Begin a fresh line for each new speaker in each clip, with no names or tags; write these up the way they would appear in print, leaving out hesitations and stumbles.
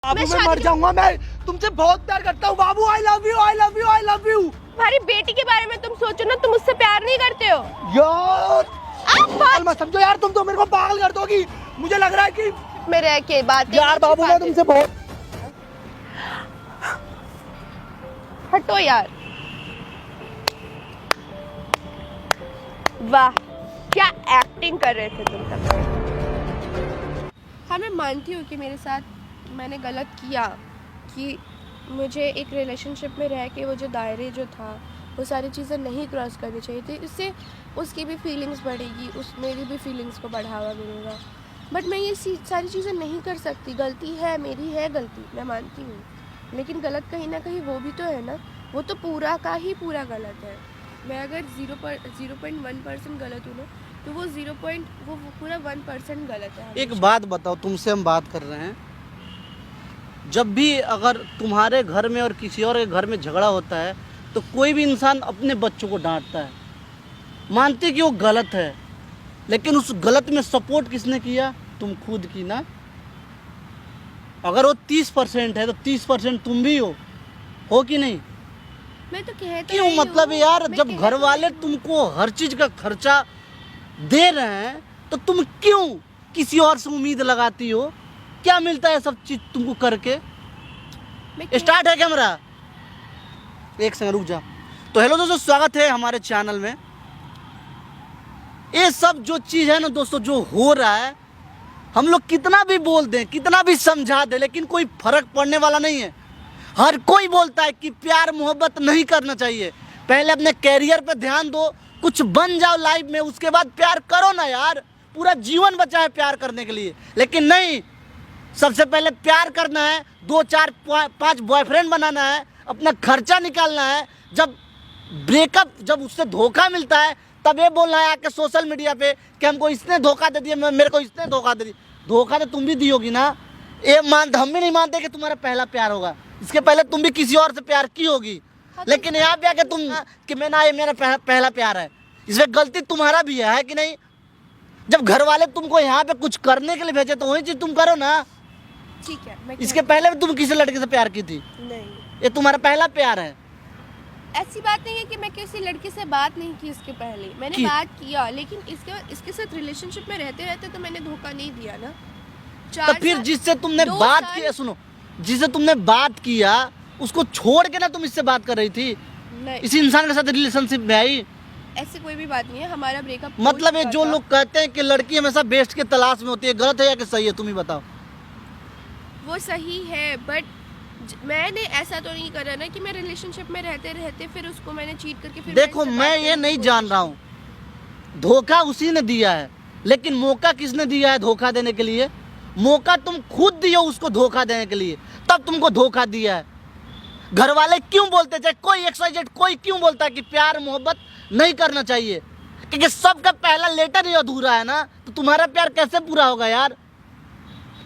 बाबू मैं मर जाऊंगा, मैं तुमसे बहुत प्यार करता हूँ बाबू। I love you, I love you, I love you.
तुम्हारी बेटी के बारे में तुम सोचो ना, तुम उससे प्यार नहीं करते हो
यार। पागल मत समझो यार, तुम तो मेरे को पागल कर दोगी। मुझे लग रहा है कि
मेरे के बात
यार बाबू मैं तुमसे बहुत।
हटो यार। वाह क्या एक्टिंग कर रहे थे तुम तब। हाँ मैं मानती हूँ कि मेरे साथ मैंने गलत किया, कि मुझे एक रिलेशनशिप में रह के वो जो दायरे जो था वो सारी चीज़ें नहीं क्रॉस करनी चाहिए थी। इससे उसकी भी फीलिंग्स बढ़ेगी, मेरी भी फीलिंग्स को बढ़ावा मिलेगा। बट मैं ये सारी चीज़ें नहीं कर सकती। गलती है, मेरी है गलती, मैं मानती हूँ, लेकिन गलत कहीं ना कहीं वो भी तो है ना। वो तो पूरा का ही पूरा गलत है। मैं अगर 0.1% गलत हूँ ना, तो वो पूरा 1% गलत है।
एक बात बताओ, तुमसे हम बात कर रहे हैं, जब भी अगर तुम्हारे घर में और किसी और के घर में झगड़ा होता है तो कोई भी इंसान अपने बच्चों को डांटता है, मानते कि वो गलत है, लेकिन उस गलत में सपोर्ट किसने किया? तुम खुद की ना। अगर वो 30% है तो 30% तुम भी हो कि नहीं?
मैं तो कहती
क्यों मतलब यार, जब घर वाले तुमको हर चीज का खर्चा दे रहे हैं तो तुम क्यों किसी और से उम्मीद लगाती हो? क्या मिलता है सब चीज तुमको करके? स्टार्ट है कैमरा, एक सेकंड रुक जा। तो हेलो दोस्तों, स्वागत है हमारे चैनल में। ये सब जो चीज है ना दोस्तों, जो हो रहा है, हम लोग कितना भी बोल दें, कितना भी समझा दें, लेकिन कोई फर्क पड़ने वाला नहीं है। हर कोई बोलता है कि प्यार मोहब्बत नहीं करना चाहिए, पहले अपने कैरियर पे ध्यान दो, कुछ बन जाओ लाइफ में, उसके बाद प्यार करो ना यार। पूरा जीवन बचा है प्यार करने के लिए, लेकिन नहीं, सबसे पहले प्यार करना है, 2 4 5 बॉयफ्रेंड बनाना है, अपना खर्चा निकालना है। जब ब्रेकअप, जब उससे धोखा मिलता है तब ये बोलना है आके सोशल मीडिया पे कि हमको इसने धोखा दे दिया, मेरे को इसने धोखा दे दिया। धोखा तो तुम भी दी होगी ना। ये हम भी नहीं मानते कि तुम्हारा पहला प्यार होगा, इसके पहले तुम भी किसी और से प्यार की होगी। लेकिन यहाँ पे आके तुम कि मैं ना, ये मेरा पहला प्यार है, इसमें गलती तुम्हारा भी है कि नहीं? जब घर वाले तुमको यहाँ पे कुछ करने के लिए भेजे तो वही चीज तुम करो ना।
ठीक है।
इसके पहले भी तुम किसी लड़के से प्यार की थी?
नहीं,
ये तुम्हारा पहला प्यार है।
ऐसी बात नहीं है कि मैं किसी लड़के से बात नहीं की। इसके पहले मैंने बात किया, लेकिन इसके साथ रिलेशनशिप में रहते रहते तो मैंने धोखा नहीं दिया ना।
तो फिर जिससे तुमने बात किया, सुनो, जिससे तुमने बात किया उसको छोड़ के ना तुम इससे बात कर रही थी,
नहीं,
इसी इंसान के साथ रिलेशनशिप में आई।
ऐसी कोई भी बात नहीं है। हमारा ब्रेकअप
मतलब ये जो लोग कहते हैं कि लड़की हमेशा बेस्ट के तलाश में होती है, गलत है या कि सही है? तुम ही बताओ।
वो सही है, बट मैंने ऐसा तो नहीं करा ना कि मैं रिलेशनशिप में रहते रहते फिर उसको मैंने चीट करके फिर
देखो, मैं ये नहीं जान रहा हूँ, धोखा उसी ने दिया है, लेकिन मौका किसने दिया है धोखा देने के लिए? मौका तुम खुद दियो उसको धोखा देने के लिए, तब तुमको धोखा दिया है। घर वाले क्यों बोलते, चाहे कोई XYZ कोई क्यों बोलता है कि प्यार मोहब्बत नहीं करना चाहिए? क्योंकि सबका पहला लेटर ही अधूरा है ना, तो तुम्हारा प्यार कैसे पूरा होगा यार?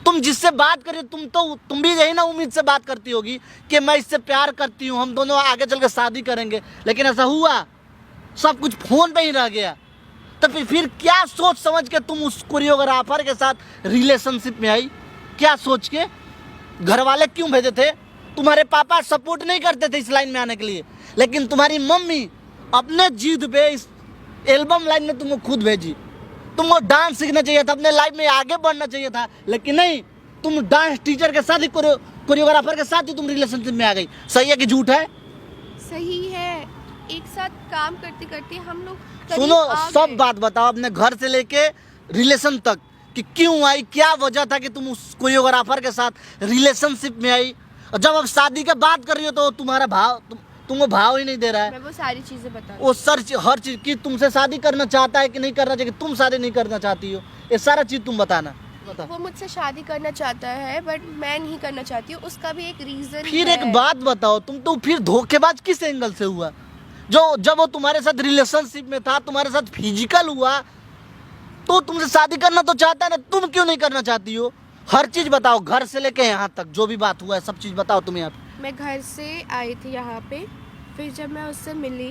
तुम जिससे बात करिए, तुम भी यही ना उम्मीद से बात करती होगी कि मैं इससे प्यार करती हूँ, हम दोनों आगे चल के शादी करेंगे, लेकिन ऐसा हुआ? सब कुछ फोन पे ही रह गया। तो फिर क्या सोच समझ के तुम उस कोरियोग्राफर के साथ रिलेशनशिप में आई? क्या सोच के? घर वाले क्यों भेजे थे? तुम्हारे पापा सपोर्ट नहीं करते थे इस लाइन में आने के लिए, लेकिन तुम्हारी मम्मी अपने जिद पे इस एल्बम लाइन में तुमको खुद भेजी। तुमको डांस सीखना चाहिए था, अपने लाइफ में आगे बढ़ना चाहिए था, लेकिन नहीं, तुम डांस टीचर के साथ ही, कोरियोग्राफर के साथ ही तुम रिलेशनशिप में आ गई। सही है कि झूठ है?
सही है। एक साथ काम करते करते हम लोग
सुनो, सब बात बताओ अपने घर से लेके रिलेशन तक, कि क्यों आई, क्या वजह था कि तुम उस कोरियोग्राफर के साथ रिलेशनशिप में आई? और जब अब शादी की बात कर रही हो तो तुम्हारा भाव तुमको भाव ही नहीं दे रहा है।
मैं वो सारी चीजें बता,
वो हर चीज की तुमसे शादी करना चाहता है कि नहीं करना चाहिए, तुम शादी नहीं करना चाहती हो, ये सारा चीज तुम बताना।
वो मुझसे शादी करना चाहता है, बट मैं नहीं करना चाहती हूँ। उसका भी एक रीजन
फिर एक बात बताओ, तुम तो फिर धोखेबाज किस एंगल से हुआ? जब वो तुम्हारे साथ रिलेशनशिप में था, तुम्हारे साथ फिजिकल हुआ, तो तुमसे शादी करना तो चाहता है ना, तुम क्यों नहीं करना चाहती हो? हर चीज बताओ, घर से लेके यहाँ तक जो भी बात हुआ है सब चीज बताओ तुम। यहाँ पे
मैं घर से आई थी यहाँ पे, फिर जब मैं उससे मिली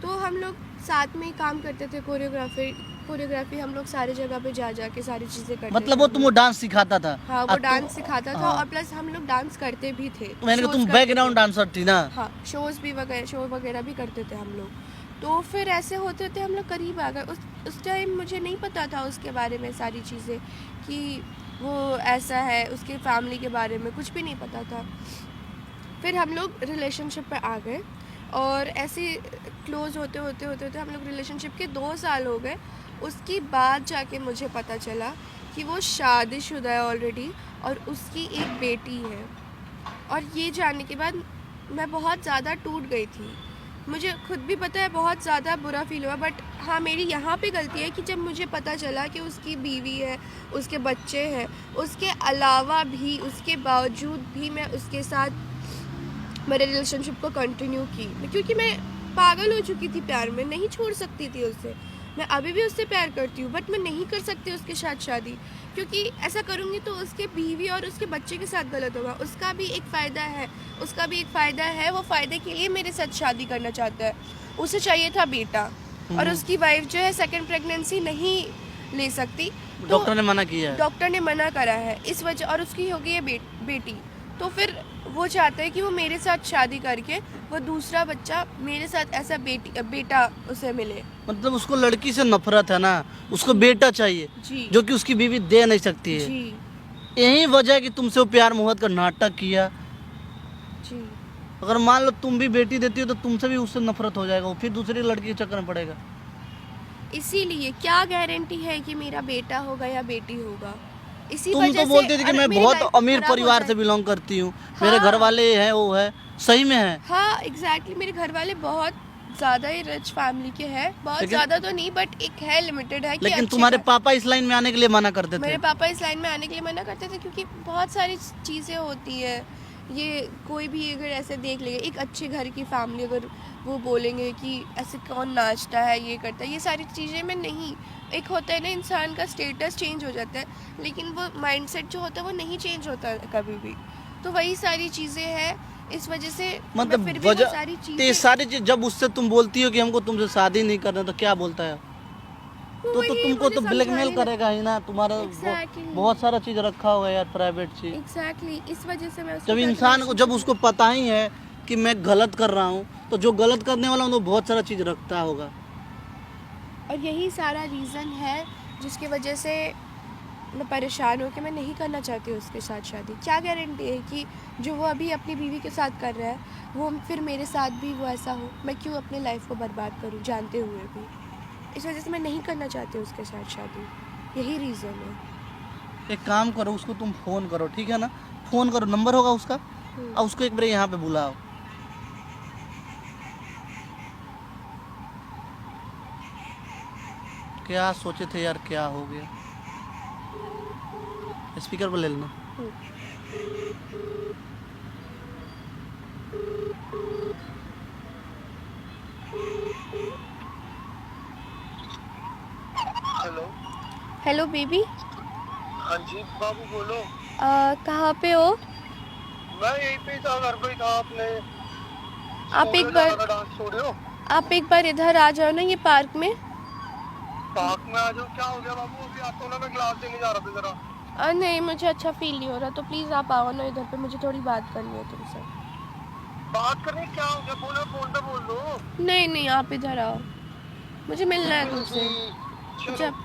तो हम लोग साथ में ही काम करते थे, कोरियोग्राफी हम लोग सारी जगह पे जा के सारी चीज़ें करते
मतलब
थे
वो
हम
तुमको
लोग।
डांस सिखाता था?
हाँ, वो
अब
डांस सिखाता था
हाँ।
और प्लस हम लोग डांस करते भी थे।
तो मैंने कहा
shows
तुम
करते
बैकग्राउंड
थे।
डांसर थी ना?
हाँ, शो वगैरह भी करते थे हम लोग। तो फिर ऐसे होते होते हम लोग करीब आ गए। उस टाइम मुझे नहीं पता था उसके बारे में सारी चीज़ें, कि वो ऐसा है, उसके फैमिली के बारे में कुछ भी नहीं पता था। फिर हम लोग रिलेशनशिप पे आ गए और ऐसे क्लोज होते होते हम लोग रिलेशनशिप के 2 साल हो गए। उसके बाद जाके मुझे पता चला कि वो शादीशुदा है ऑलरेडी और उसकी एक बेटी है। और ये जानने के बाद मैं बहुत ज़्यादा टूट गई थी। मुझे खुद भी पता है, बहुत ज़्यादा बुरा फील हुआ। बट हाँ, मेरी यहाँ पे गलती है कि जब मुझे पता चला कि उसकी बीवी है, उसके बच्चे हैं, उसके अलावा भी, उसके बावजूद भी मैं उसके साथ मेरे रिलेशनशिप को कंटिन्यू की, क्योंकि मैं पागल हो चुकी थी प्यार में, नहीं छोड़ सकती थी उससे। मैं अभी भी उससे प्यार करती हूँ बट मैं नहीं कर सकती उसके साथ शादी, क्योंकि ऐसा करूँगी तो उसके बीवी और उसके बच्चे के साथ गलत होगा। उसका भी एक फ़ायदा है, वो फ़ायदे के लिए मेरे साथ शादी करना चाहता है। उसे चाहिए था बेटा और उसकी वाइफ जो है सेकंड प्रेगनेंसी नहीं ले सकती, तो
डॉक्टर ने मना किया है?
डॉक्टर ने मना करा है इस वजह, और उसकी हो गई है बेटी। तो फिर वो चाहता है कि वो मेरे साथ शादी करके वो दूसरा बच्चा मेरे साथ ऐसा बेटा उसे मिले।
मतलब उसको लड़की से नफरत है ना, उसको बेटा चाहिए
जी
जो कि उसकी बीवी दे नहीं सकती है।
जी
यही वजह है कि तुमसे वो प्यार मोहब्बत का नाटक किया।
जी।
अगर मान लो तुम भी बेटी देती हो तो तुमसे भी उससे नफरत हो जाएगा, वो फिर दूसरी लड़की के चक्कर में पड़ेगा।
इसीलिए क्या गारंटी है कि मेरा बेटा होगा या बेटी होगा? इसी
तुम
वजह
तो बोलती थी कि
और
मैं
मेरी
बहुत
life
अमीर
खराब हो
परिवार से
जाएगी।
बिलोंग करती हूँ, मेरे
हाँ।
घर वाले हैं, वो है, सही में है।
हाँ एग्जैक्टली, मेरे घर वाले बहुत ज़्यादा ही रिच फैमिली के हैं, बहुत
लेकिन-
ज़्यादा तो नहीं बट एक है, लिमिटेड है कि
लेकिन
अच्छे
तुम्हारे
घर-
पापा इस लाइन में आने के लिए मना करते थे।
मेरे पापा इस लाइन में आने के लिए मना करते थे क्योंकि बहुत सारी चीज़ें होती है। ये कोई भी अगर ऐसे देख लेगा, एक अच्छे घर की फैमिली, अगर वो बोलेंगे कि ऐसे कौन नाचता है, ये करता है, ये सारी चीज़ें में नहीं। एक होता है ना, इंसान का स्टेटस चेंज हो जाता है, लेकिन वो माइंडसेट जो होता है वो नहीं चेंज होता है कभी भी। तो वही सारी चीज़ें हैं, इस वजह से
मतलब
मैं फिर भी वो
वजह
सारी
ते
चीज़ें
सारी चीज जब उससे तुम बोलती हो कि हमको तुमसे शादी नहीं करना, तो क्या बोलता है? तो
वही
तुमको
मुझे
तो ब्लैकमेल
समझाने
करेगा ही ना, तुम्हारा
Exactly.
बहुत सारा चीज रखा हुआ है यार, प्राइवेट चीज।
एग्जैक्टली इस वजह से मैं उसके
जब
साथ
इंसान को, जब
relationship
उसको पता ही है कि मैं गलत कर रहा हूँ, तो जो गलत करने वाला हूँ वो बहुत सारा चीज रखता होगा।
और यही सारा रीज़न है जिसकी वजह से मैं परेशान हूँ कि मैं नहीं करना चाहती हूँ उसके साथ शादी। क्या गारंटी है कि जो वो अभी अपनी बीवी के साथ कर रहा है वो फिर मेरे साथ भी वो ऐसा हो? मैं क्यों अपनी लाइफ को बर्बाद करूँ जानते हुए भी? इस वजह से मैं नहीं करना चाहती हूँ उसके साथ शादी, यही रीज़न है।
एक काम करो, उसको तुम फोन करो, ठीक है ना? फोन करो, नंबर होगा उसका, और उसको एक बार यहाँ पे बुलाओ। क्या सोचे थे यार, क्या हो गया? स्पीकर पर ले लेना।
हेलो।
हेलो बेबी,
हाँ जी बाबू बोलो।
कहाँ पे हो?
मैं यहीं पे था, घर पे ही था। आपने
आप एक बार
डांस स्टूडियो
इधर आ जाओ ना, ये पार्क में।
पार्क में आ जाओ। क्या हो गया बाबू? अभी आता हूँ ना, मैं क्लास देने जा रहा था जरा।
नहीं, मुझे अच्छा फील नहीं हो रहा, तो प्लीज़ आप आओ ना इधर पे, मुझे थोड़ी बात करनी है तुमसे।
बात करनी? क्या हो गया? फोन पे बोल दो।
नहीं आप इधर आओ, मुझे मिलना है तुमसे।
चलो
जब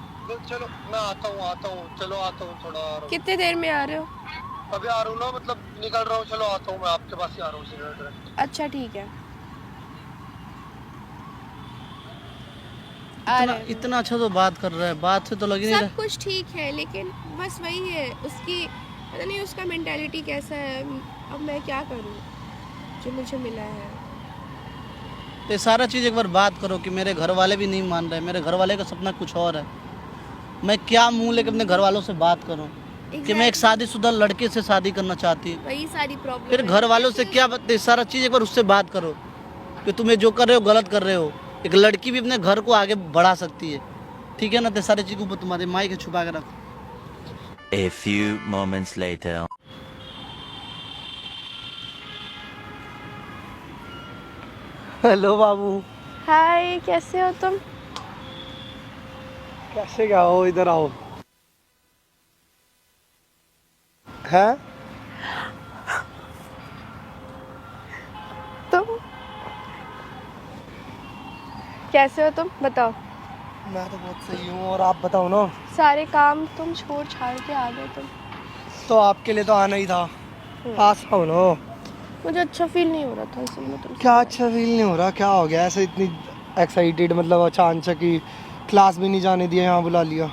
चलो मैं आता हूँ। चलो आता हूँ थोड़ा।
कितने देर में आ रहे हो?
अभी आ रहा हूँ ना, मतलब निकल रहा हूँ। चलो आता हूँ, मैं आपके पास ही आ रहा हूँ सीधे।
अच्छा ठीक है,
इतना अच्छा तो बात कर रहा है, बात से तो लग ही नहीं
सब
रहा।
कुछ ठीक है, लेकिन बस वही है, उसकी पता नहीं उसका मेंटालिटी कैसा है। अब मैं क्या करूँ जो मुझे मिला है?
तो ये सारा चीज़ एक बार बात करो कि मेरे घर वाले भी नहीं मान रहे, मेरे घर वाले का सपना कुछ और है। मैं क्या मुंह लेकर अपने घर वालों से बात करूं कि मैं एक शादीशुदा लड़के से शादी करना चाहती हूँ?
वही सारी प्रॉब्लम
फिर घर वालों से क्या बात? सारा चीज़ एक बार उससे बात करो कि तुम्हें जो कर रहे हो गलत कर रहे हो। एक लड़की भी अपने घर को आगे बढ़ा सकती है, ठीक है ना? तो सारी चीज़ को तुम्हारे माई के छुपा के रखो।
A few moments later.
Hello बाबू।
हाय, कैसे हो तुम?
कैसे क्या हो, इधर आओ। है
तुम कैसे हो तुम? बताओ।
मैं तो बहुत सही हूँ, और आप बताओ ना।
सारे काम तुम छोड़ छाड़ के आ गए तुम।
तो आपके लिए तो आना ही था, पास आओ ना।
मुझे अच्छा फील नहीं हो रहा था, इसलिए मैं तुमसे।
क्या अच्छा फील नहीं हो रहा? क्या हो गया ऐसे इतनी एक्साइटेड, मतलब अचानक ही क्लास भी नहीं जाने दिया, यहाँ बुला लिया?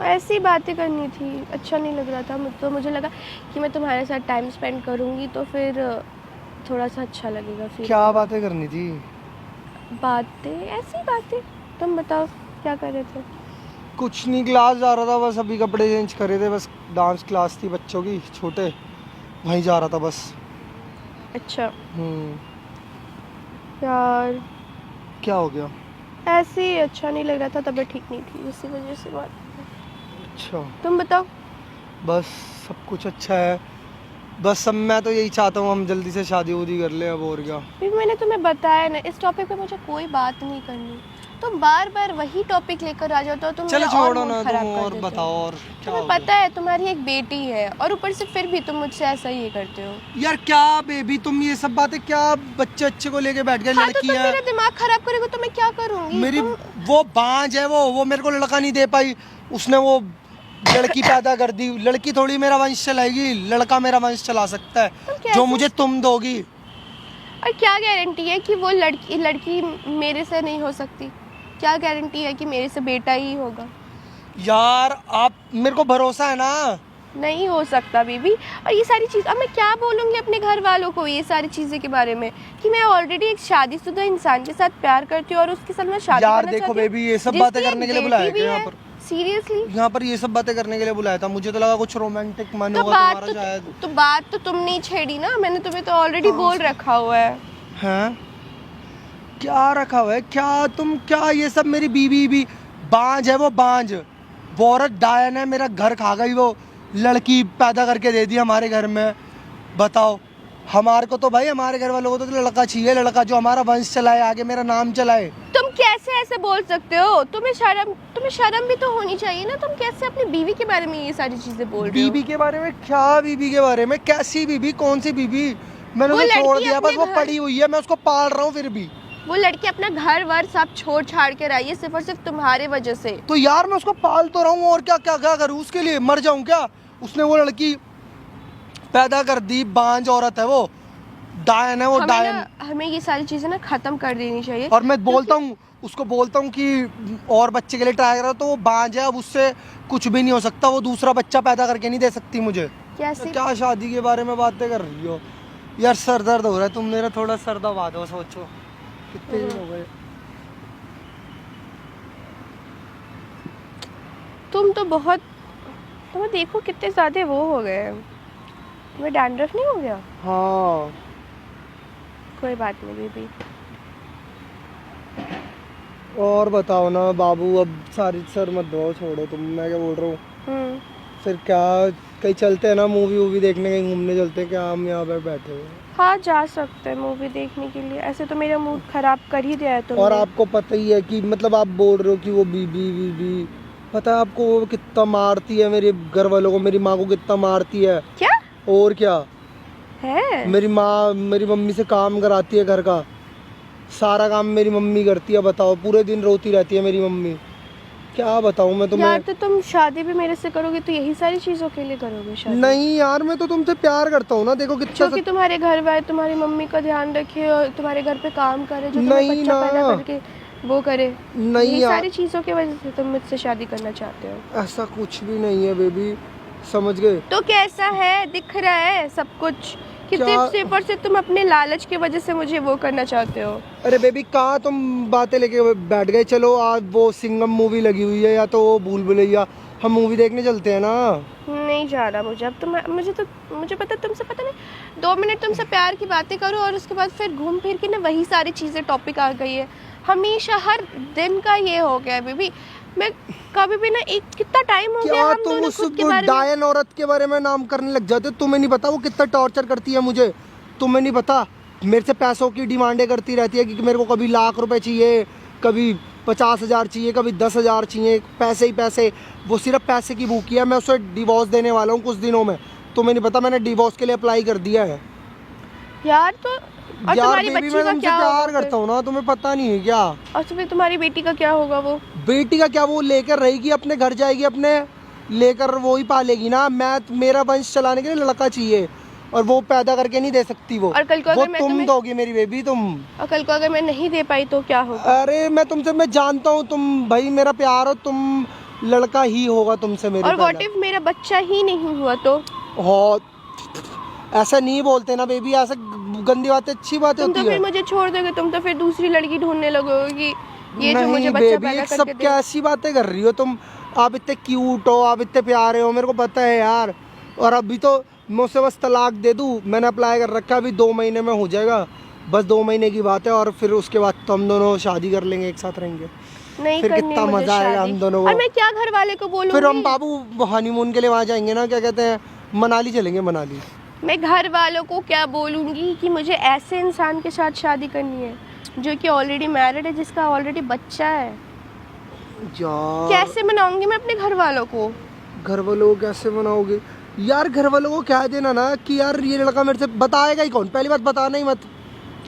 ऐसी बातें करनी थी, अच्छा नहीं लग रहा था तो मुझे लगा कि मैं तुम्हारे साथ टाइम स्पेंड करूँगी तो फिर थोड़ा सा अच्छा लगेगा। फिर
क्या बातें करनी थी?
बातें, ऐसी बातें। तुम बताओ क्या कर रहे थे?
कुछ नहीं, क्लास जा रहा था बस, अभी कपड़े चेंज करे थे बस। डांस क्लास थी बच्चों की, छोटे, वहीं जा रहा था बस।
अच्छा
हम्म।
यार,
क्या हो गया?
ऐसे ही अच्छा नहीं लग रहा था, तबीयत ठीक नहीं थी, इसी वजह से बात।
अच्छा,
तुम बताओ।
बस सब कुछ अच्छा है। बस अब मैं तो यही चाहता हूँ हम जल्दी से शादी उदी कर ले, अब और क्या।
फिर मैंने तुम्हें बताया ना, इस टॉपिक पे मुझे कोई बात नहीं करनी। तुम बार बार वही टॉपिक लेकर आ जाते हो, तुम
चलो
मेरा और
छोड़ो
मूड
ना,
खराब
तुम
कर
और
देते हो।
बताओ, और क्या
तुम्हें
हो
पता
गया?
है तुम्हारी एक बेटी है, और ऊपर से फिर भी तुम मुझसे ऐसा ही करते हो।
यार क्या बेबी, तुम ये सब बातें क्या बच्चे अच्छे को लेके बैठ गए?
हाँ, तो
लड़की
तुम
है
मेरा दिमाग खराब करोगे तो मैं क्या करूंगी?
मेरी,
तुम
वो बांझ है, वो मेरे को लड़का नहीं दे पाई, उसने वो लड़की पैदा कर दी। लड़की थोड़ी मेरा वंश चलाएगी, लड़का मेरा वंश चला सकता है,
कैसे?
जो मुझे तुम दोगी।
और क्या गारंटी है कि वो लड़की मेरे से नहीं हो सकती? क्या गारंटी है कि मेरे से बेटा ही होगा?
यार आप, मेरे को भरोसा है ना।
नहीं हो सकता बेबी। और ये सारी चीज़ अब मैं क्या बोलूँगी अपने घर वालों को ये सारी चीज़ें के बारे में, कि मैं ऑलरेडी एक शादीशुदा इंसान के साथ प्यार करती हूँ और उसके साथ मैं शादी
यार
करना
देखो
चाहती हूँ,
बेबी, ये सब
जिसकी
बातें
एक
करने के लिए
बेटी
बुलाया
भी
क्या यहाँ
है।
पर?
सीरियसली?
यहाँ पर ये सब बातें करने के लिए बुलाया था? मुझे तो लगा कुछ रोमांटिक मन
तो
होगा
बात
तुम्हारा शायद।
तो बात तो तुमने ही छेड़ी ना, मैंने तुम्हें तो ऑलरेडी बोल रखा हुआ है।
हैं? क्या रखा हुआ है? क्या तुम, क्या ये सब? मेरी बीवी भी बांझ है, वो बांझ, वो औरत डायन है, मेरा घर खा गई, वो लड़की पैदा करके दे दी हमारे घर में। बताओ, हमारे को तो भाई, हमारे घर वालों को तो लड़का चाहिए, लड़का जो हमारा वंश चलाए, आगे मेरा नाम चलाए।
तुम कैसे ऐसे बोल सकते हो? तुम्हें शर्म भी तो होनी चाहिए ना। तुम कैसे अपनी बीवी के बारे में ये सारी चीजें बोल रहे हो?
बीवी के बारे में? क्या बीवी के बारे में? कैसी बीवी? कौन सी बीवी? मैंने
वो
उसे छोड़
लड़की
दिया, बस
अपने
वो
घर-
पड़ी हुई है, मैं उसको पाल रहा हूँ फिर भी।
वो लड़की अपना घर वर सब छोड़ छाड़ के रही है सिर्फ और सिर्फ तुम्हारे वजह से।
तो यार मैं उसको पाल तो रहा हूँ, और क्या क्या क्या करूँ उसके लिए? मर जाऊँ क्या? उसने वो लड़की पैदा कर दी, बांझ औरत है वो, डायन है वो, डायन।
हमें ये सारी चीजें ना खत्म कर देनी चाहिए।
और मैं बोलता हूँ उसको, बोलता हूँ कि और बच्चे के लिए ट्राई करो, तो वो बांझ है, अब उससे कुछ भी नहीं हो सकता, वो दूसरा बच्चा पैदा करके नहीं दे सकती मुझे।
कैसे?
क्या शादी के बारे में बातें कर रही हो? यार सर दर्द हो रहा है, तुम मेरा थोड़ा सर दबा दो। सोचो कितने दिन हो गए।
तुम तो बहुत, तुम्हें देखो कितने ज्यादा वो हो गए हैं। तुम्हें डैंड्रफ नहीं हो गया?
हाँ।
कोई बात नहीं बेबी।
और बताओ ना बाबू, अब सारी सर मत दो, छोड़ो तुम, मैं क्या बोल रहा हूँ। फिर क्या, कहीं चलते हैं ना मूवी वूवी देखने, कहीं घूमने चलते हैं क्या? हम यहाँ पर बैठे हुए हैं।
हाँ, जा सकते हैं मूवी देखने के लिए। ऐसे तो मेरा मूड खराब कर ही दिया है तुमने।
और आपको पता ही है कि, मतलब आप बोल रहे हो कि वो बीबी बीबी, पता है आपको वो कितना मारती है मेरे घर वालों को, मेरी माँ को कितना मारती है।
क्या
और क्या
है?
मेरी माँ मेरी मम्मी से काम कराती है, घर का सारा काम मेरी मम्मी करती है। बताओ, पूरे दिन रोती रहती है मेरी मम्मी। क्या बताऊँ मैं तुम्हें?
यार, तो तुम शादी भी मेरे से करोगे तो यही सारी चीजों के लिए करोगे शादी?
नहीं यार, मैं तो तुमसे प्यार करता हूँ ना, देखो कितना
क्योंकि तुम्हारे घर वाले तुम्हारी मम्मी का ध्यान रखे और तुम्हारे घर पे काम करे, जो तुम्हें
नहीं
बच्चा
ना।
पैदा करके वो करे।
नहीं
यही
यार,
सारी चीजों की वजह से तुम मुझसे शादी करना चाहते हो।
ऐसा कुछ भी नहीं है बेबी, समझ गए?
तो कैसा है? दिख रहा है सब कुछ कि
क्या?
सिर्फ और सिर्फ तुम अपने लालच की वजह से मुझे वो करना चाहते हो।
अरे बेबी, कहाँ तुम बातें लेके बैठ गए? चलो आज वो सिंघम मूवी लगी हुई है, या तो वो भूल भुलैया, हम मूवी देखने चलते हैं ना।
नहीं जाना मुझे अब। मुझे पता, तुमसे पता नहीं, 2 मिनट तुमसे प्यार की बातें करो और उसके बाद फिर घूम फिर के ना वही सारी चीज़ें टॉपिक आ गई है। हमेशा हर दिन का ये हो गया है बेबी। मैं कभी भी ना, एक कितना टाइम हो गया
क्या
हम
तुम
दोनों
उस
खुद के बारे में।
डायन औरत के बारे में नाम करने लग जाते हो? तुम्हें नहीं पता वो कितना टॉर्चर करती है मुझे? तुम्हें नहीं पता मेरे से पैसों की डिमांडें करती रहती है कि मेरे को कभी लाख रुपए चाहिए, कभी 50,000 चाहिए, कभी 10,000 चाहिए, पैसे ही पैसे। वो सिर्फ पैसे की भूखी है। मैं उसे डिवोर्स देने वाला हूँ कुछ दिनों में। तुम्हें नहीं पता, मैंने डिवोर्स के लिए अप्लाई कर दिया है।
यार तो और
यार
तुम्हारी
बेबी
बच्ची
मैं
का
तुमसे
क्या
प्यार
होगा
करता हूँ ना, तुम्हें पता नहीं है क्या?
और तो फिर तुम्हारी बेटी का क्या होगा? वो
बेटी का क्या, वो लेकर रहेगी, अपने घर जाएगी, अपने लेकर वो ही पालेगी ना। मेरा वंश चलाने के लिए लड़का चाहिए और वो पैदा करके नहीं दे सकती वो।
और कल को
वो
अगर मैं
तुम
तुम्हें
दोगी मेरी बेबी, तुम।
और कल को अगर मैं नहीं दे पाई तो क्या होगा?
अरे मैं जानता हूँ तुम भाई मेरा प्यार हो, तुम लड़का ही होगा तुमसे मेरे।
और व्हाट इफ मेरा बच्चा ही नहीं हुआ तो?
हो ऐसा नहीं बोलते ना बेबी, ऐसा गंदी बातें अच्छी बातें
तुम
होती
तो फिर
है।
मुझे छोड़ दोगे, तुम तो फिर दूसरी लड़की ढूंढने लगोगे कि ये जो मुझे
नहीं
बच्चा
बेबी,
पैदा
एक
करके
सब
दे।
क्या ऐसी बातें कर रही हो तुम? आप इतने क्यूट हो, आप इतने प्यारे हो, मेरे को पता है यार। और अभी तो मैं उसे बस तलाक दे दूं, मैंने अप्लाई कर रखा है, अभी 2 महीने में हो जाएगा, बस 2 महीने की बात है। और फिर उसके बाद तो हम दोनों शादी कर लेंगे, एक साथ रहेंगे।
नहीं
फिर
करनी
कितना
मुझे
मजा आएगा
शादी।
हम दोनों
और
को।
मैं क्या घर वाले को बोलूंगी?
फिर हम बाबू हनीमून के लिए वहाँ जाएंगे ना, क्या कहते हैं, मनाली चलेंगे, मनाली।
मैं घर वालों को क्या बोलूंगी कि मुझे ऐसे इंसान के साथ शादी करनी है जो कि ऑलरेडी मैरिड है, जिसका ऑलरेडी बच्चा है?
यार
कैसे मनाऊंगी मैं अपने घर वालों को?
घर वालों को कैसे मनाओगे यार? घर वालों को कह देना ना कि यार ये लड़का मेरे से, बताएगा ही कौन? पहली बात बताना ही मत।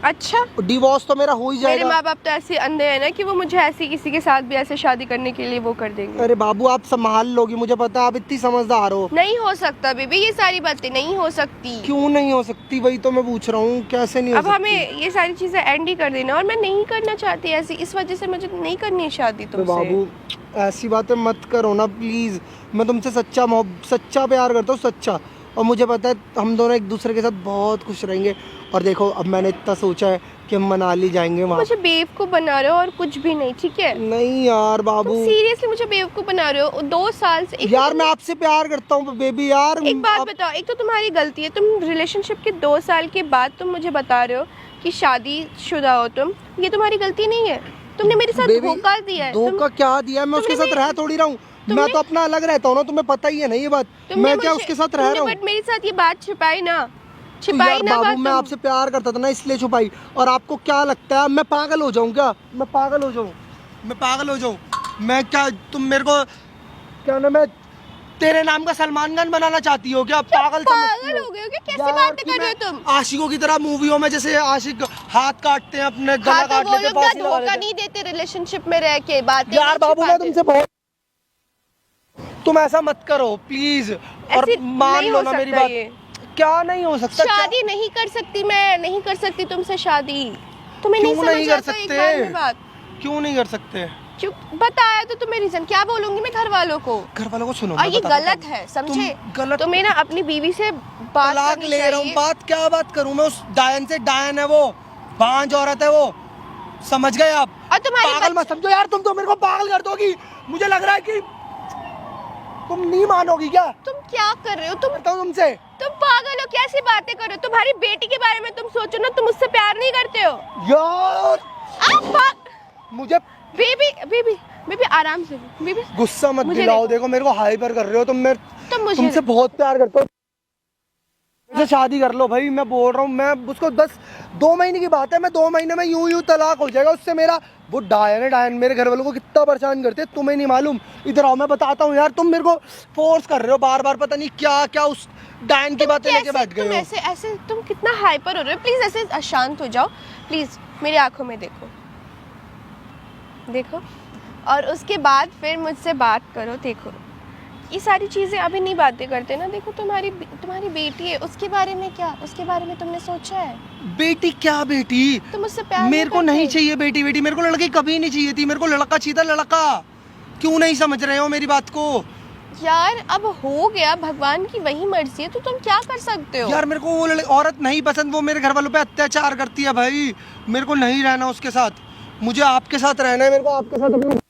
अच्छा,
डिवोर्स तो मेरा हो ही
मेरे
जाएगा।
माँ बाप तो ऐसे अंधे हैं ना कि वो मुझे ऐसी किसी के साथ भी ऐसे शादी करने के लिए वो कर देंगे।
अरे बाबू आप संभाल लोगी, मुझे पता है आप इतनी समझदार हो।
नहीं हो सकता बेबी, ये सारी बातें नहीं हो सकती।
क्यों नहीं हो सकती? वही तो मैं पूछ रहा हूँ, कैसे नहीं हो
अब
सकती?
हमें ये सारी चीजें एंड ही कर देना, और मैं नहीं करना चाहती ऐसी, इस वजह से मुझे नहीं करनी है शादी
तो
तुमसे।
बाबू ऐसी बातें मत करो ना प्लीज। मैं तुमसे सच्चा प्यार करता हूँ, सच्चा। और मुझे पता है हम दोनों एक दूसरे के साथ बहुत खुश रहेंगे। और देखो अब मैंने इतना सोचा है कि हम मनाली जाएंगे वहाँ।
मुझे बेवकूफ बना रहे हो और कुछ भी नहीं, ठीक है?
नहीं यार बाबू,
सीरियसली मुझे बेवकूफ बना रहे हो। 2 साल से
यार मैं आपसे प्यार करता हूँ बेबी यार।
एक बात बताओ, एक तो तुम्हारी गलती है, तुम रिलेशनशिप के 2 साल के बाद तुम मुझे बता रहे हो कि शादीशुदा हो तुम। ये तुम्हारी गलती नहीं है, तुमने मेरे साथ
बेबी,
धोखा दिया है।
धोखा क्या दिया? मैं उसके
तुमने
साथ रह थोड़ी रहा हूँ, मैं तो अपना अलग रहता हूँ ना, तुम्हें पता ही है ना ये बात। मैं क्या उसके साथ रह रहा हूँ?
बट मेरे साथ ये बात छिपाई ना,
तो
छिपाई
यार
ना
बाबू
बात
मैं
तुम।
आपसे प्यार करता था ना, इसलिए छुपाई। और आपको क्या लगता है मैं पागल हो जाऊं क्या? मैं पागल हो जाऊं? मैं पागल हो जाऊं? मैं क्या, तुम मेरे को क्या नाम है, तेरे नाम का सलमान खान बनाना चाहती हो क्या? पागल समझती
हो गए हो क्या? कैसी
यार
बातें
कि
कर रहे
मैं
हो तुम?
आशिकों की तरह मूवियों में जैसे आशिक हाथ काटते हैं, अपने गला
हाँ, तो
काट
वो
लेते हैं,
लोग ना
फांसी लगा
धोखा
लेते हैं।
नहीं देते रिलेशनशिप में रह के, बातें
यार
नहीं
बाबू मैं
छिपाते।
तुमसे बहुत, तुम ऐसा मत करो प्लीज। और
ऐसी
मान
नहीं
लो
हो
ना मेरी
सकता
बात।
ये।
क्या नहीं हो सकता? क्या?
शादी नहीं कर सकती मैं, नहीं कर सकती तुमसे शादी। तुम्हें नहीं
क्यों
समझ
नहीं कर
आता एक बार में
सकते?
बात?
क्यों नहीं कर सकते?
क्यों बताया तो तुम्हें रीजन? क्या बोलूंगी मैं घर वालों को?
घर वालों को सुनो,
और
मैं
ये
बताता
गलत
हूँ।
है, समझे?
तुम गलत,
तुम्हें ना अपनी बीवी से बात
तलाक
करनी
ले रहा हूँ।
चाहिए।
बात क्या बात करूँ मैं? उस डायन से, डायन है वो, बांझ औरत है वो, समझ गए आप?
और तुम्हारी
पागल मत समझो यार, तुम तो मेरे को पागल कर दोगी। मुझे लग रहा है कि तुम नहीं मानोगी क्या?
तुम क्या कर रहे हो? तुम
करता हूँ तुमसे।
तुम पागल हो, कैसी बातें कर रहे हो? तुम्हारी बेटी के बारे में तुम सोचो ना, तुम उससे प्यार नहीं करते हो?
यार मुझे
बेबी बेबी बेबी आराम से बेबी,
गुस्सा मत
मुझे
दिलाओ।
देखो।
देखो मेरे को हाइपर कर रहे हो तुम। मैं
तुम मुझे
तुमसे बहुत प्यार करता हूँ, मुझसे शादी कर लो भाई। मैं बोल रहा हूँ, मैं उसको 2 महीने की बात है, मैं 2 महीने में यूं तलाक हो जाएगा उससे मेरा। वो डायन है, डायन मेरे घर वालों को कितना परेशान करते हैं तुम्हें नहीं मालूम। इधर आओ मैं बताता हूँ यार, तुम मेरे को फोर्स कर रहे हो बार बार, पता नहीं क्या क्या उस डायन की बातें लेके बैठ गए
तुम
हो।
ऐसे ऐसे तुम कितना हाइपर हो रहे हो? प्लीज ऐसे अशांत हो जाओ प्लीज, मेरी आंखों में देखो, देखो, और उसके बाद फिर मुझसे बात करो। देखो ये सारी चीजें अभी नहीं बातें करते ना। देखो तुम्हारी बेटी है, उसके बारे में क्या, उसके बारे में तुमने सोचा है?
बेटी क्या बेटी?
तुम उससे प्यार
मेरे को
करते?
नहीं चाहिए बेटी। बेटी मेरे को लड़की कभी नहीं चाहिए थी, मेरे को लड़का चाहिए था, लड़का। क्यों नहीं समझ रहे हो मेरी बात को?
यार अब हो गया, भगवान की वही मर्जी है, तो तुम क्या कर सकते हो?
यार मेरे को वो औरत नहीं पसंद, वो मेरे घर वालों पे अत्याचार करती है भाई। मेरे को नहीं रहना उसके साथ, मुझे आपके साथ रहना है। मेरे को आपके साथ अपना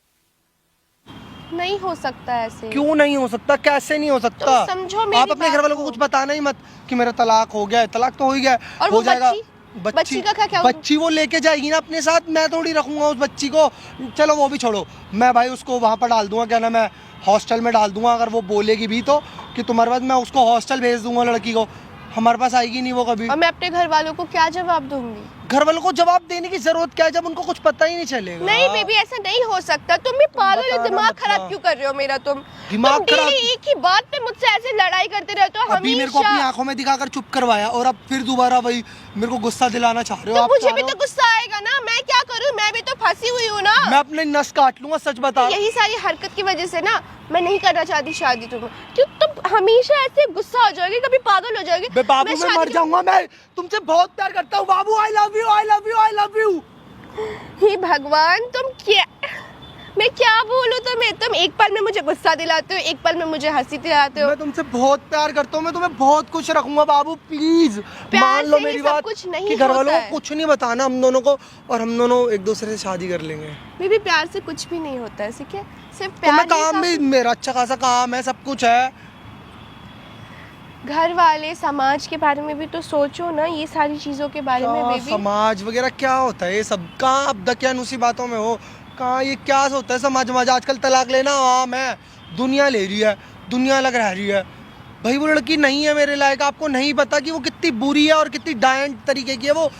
नहीं हो सकता ऐसे।
क्यों नहीं हो सकता? कैसे नहीं हो सकता?
तुम समझो मेरी
आप अपने घर
बात
वालों को कुछ बताना ही मत कि मेरा तलाक हो गया है। तलाक तो हो ही गया है,
और
हो
वो
जाएगा।
बच्ची का क्या होगा?
बच्ची वो लेके जाएगी ना अपने साथ, मैं थोड़ी रखूंगा उस बच्ची को। चलो वो भी छोड़ो, मैं भाई उसको वहाँ पर डाल दूंगा, क्या नाम है, हॉस्टल में डाल दूंगा। अगर वो बोलेगी भी तो कि तुम्हारे बाद मैं उसको हॉस्टल भेज दूंगा लड़की को। हमारे पास आएगी नहीं वो कभी।
और मैं अपने घर वालों को क्या जवाब दूंगी?
घर वालों को जवाब देने की जरूरत क्या है जब उनको कुछ पता ही नहीं चलेगा।
नहीं बेबी, ऐसा नहीं हो सकता। तुम भी पागल हो,
बताना
दिमाग
मत
खराब
ना।
क्यों कर रहे हो मेरा? तुम
दिमाग खराब-
डेली एक ही बात पे मुझसे ऐसे लड़ाई करते रहते हो
अभी मेरे को अपनी
हमेशा।
आंखों में दिखाकर चुप करवाया और अब फिर दोबारा वही मेरे को गुस्सा दिलाना चाह रहे हो
तो
आप।
मुझे
चाह
भी
रहे
तो
हो?
गुस्सा आएगा ना, मैं क्या करूं? मैं भी तो फंसी हुई हूँ ना।
मैं अपने नस काट लूंगा, सच बता।
यही सारी हरकत की वजह से ना मैं नहीं करना चाहती शादी। तुम क्यों तुम हमेशा ऐसे गुस्सा हो जाओगे, कभी पागल हो जाओगे।
बे बाबू मैं
शादी
मर जाऊंगा। मैं तुमसे बहुत प्यार करता हूँ बाबू। I love you, I love you, I love you.
हे भगवान, तुम क्या, मैं क्या बोलूं तुम्हें? तुम एक पल में मुझे गुस्सा दिलाते हो, एक पल में मुझे हंसी दिलाते हो।
मैं तुमसे बहुत प्यार करता हूँ, मैं तुम्हें बहुत खुश रखूंगा बाबू, प्लीज
प्यार
मान लो
से ही
मेरी
सब
बात
कुछ नहीं
कि घर वालों
होता
को
है।
कुछ नहीं बताना हम दोनों को, और हम दोनों एक दूसरे से शादी कर लेंगे।
बेबी प्यार से कुछ भी नहीं होता है, ठीक है? सिर्फ
तो
प्यार
मैं
ही
काम भी,
काफी-
मेरा अच्छा खासा काम है, सब कुछ है।
घर वाले, समाज के बारे में भी तो सोचो ना, ये सारी चीजों के बारे में
क्या
बेबी।
समाज वगैरह क्या होता है ये सब? कहाँ अब दकियानुसी बातों में हो, कहाँ ये क्या होता है समाज समाज? आजकल तलाक लेना आम है, दुनिया ले रही है, दुनिया अलग रह रही है। भाई वो लड़की नहीं है मेरे लायक। आपको नहीं पता कि वो कितनी बुरी है और कितनी डायन तरीके की है वो?